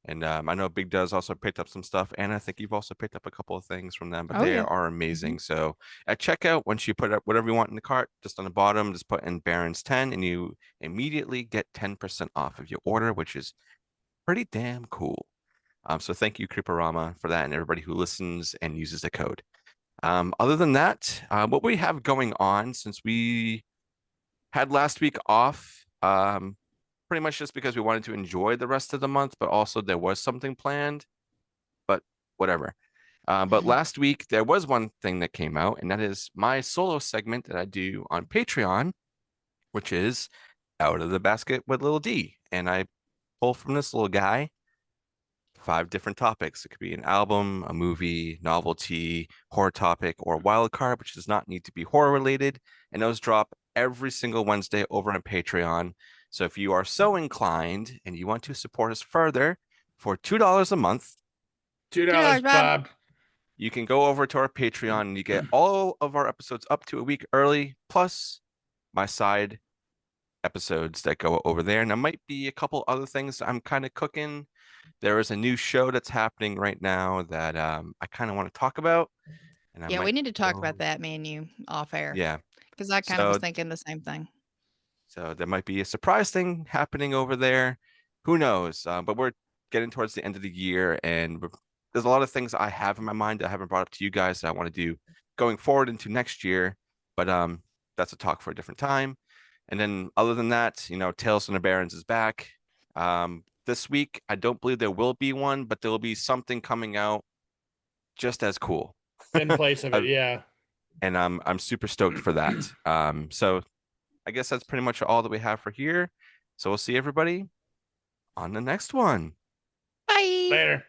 And I know Big Does also picked up some stuff, and I think you've also picked up a couple of things from them, but Oh, they yeah. are amazing. So at checkout, once you put up whatever you want in the cart, just on the bottom, just put in Barron's 10, and you immediately get 10% off of your order, which is pretty damn cool. So thank you, Creeperama, for that, and everybody who listens and uses the code. Other than that, what we have going on since we had last week off, pretty much just because we wanted to enjoy the rest of the month, but also there was something planned, but whatever. But last week there was one thing that came out, and that is my solo segment that I do on Patreon, which is Out of the Basket with Little D. And I pull from this little guy 5 different topics. It could be an album, a movie, novelty, horror topic, or a wild card, which does not need to be horror related. And those drop every single Wednesday over on Patreon. So if you are so inclined and you want to support us further for $2 a month, $2, Bob. you can go over to our Patreon and you get all of our episodes up to a week early, plus my side episodes that go over there. And there might be a couple other things I'm kind of cooking. There is a new show that's happening right now that I kind of want to talk about. And Yeah, we need to talk about that, me and you, off air. Yeah. Because I kind of was thinking the same thing. So there might be a surprise thing happening over there. Who knows? But we're getting towards the end of the year, and there's a lot of things I have in my mind that I haven't brought up to you guys that I want to do going forward into next year. But that's a talk for a different time. And then other than that, Tales from the Barrens is back. This week, I don't believe there will be one, but there will be something coming out just as cool. In place of it, yeah. And I'm super stoked for that. So I guess that's pretty much all that we have for here. So we'll see everybody on the next one. Bye. Later.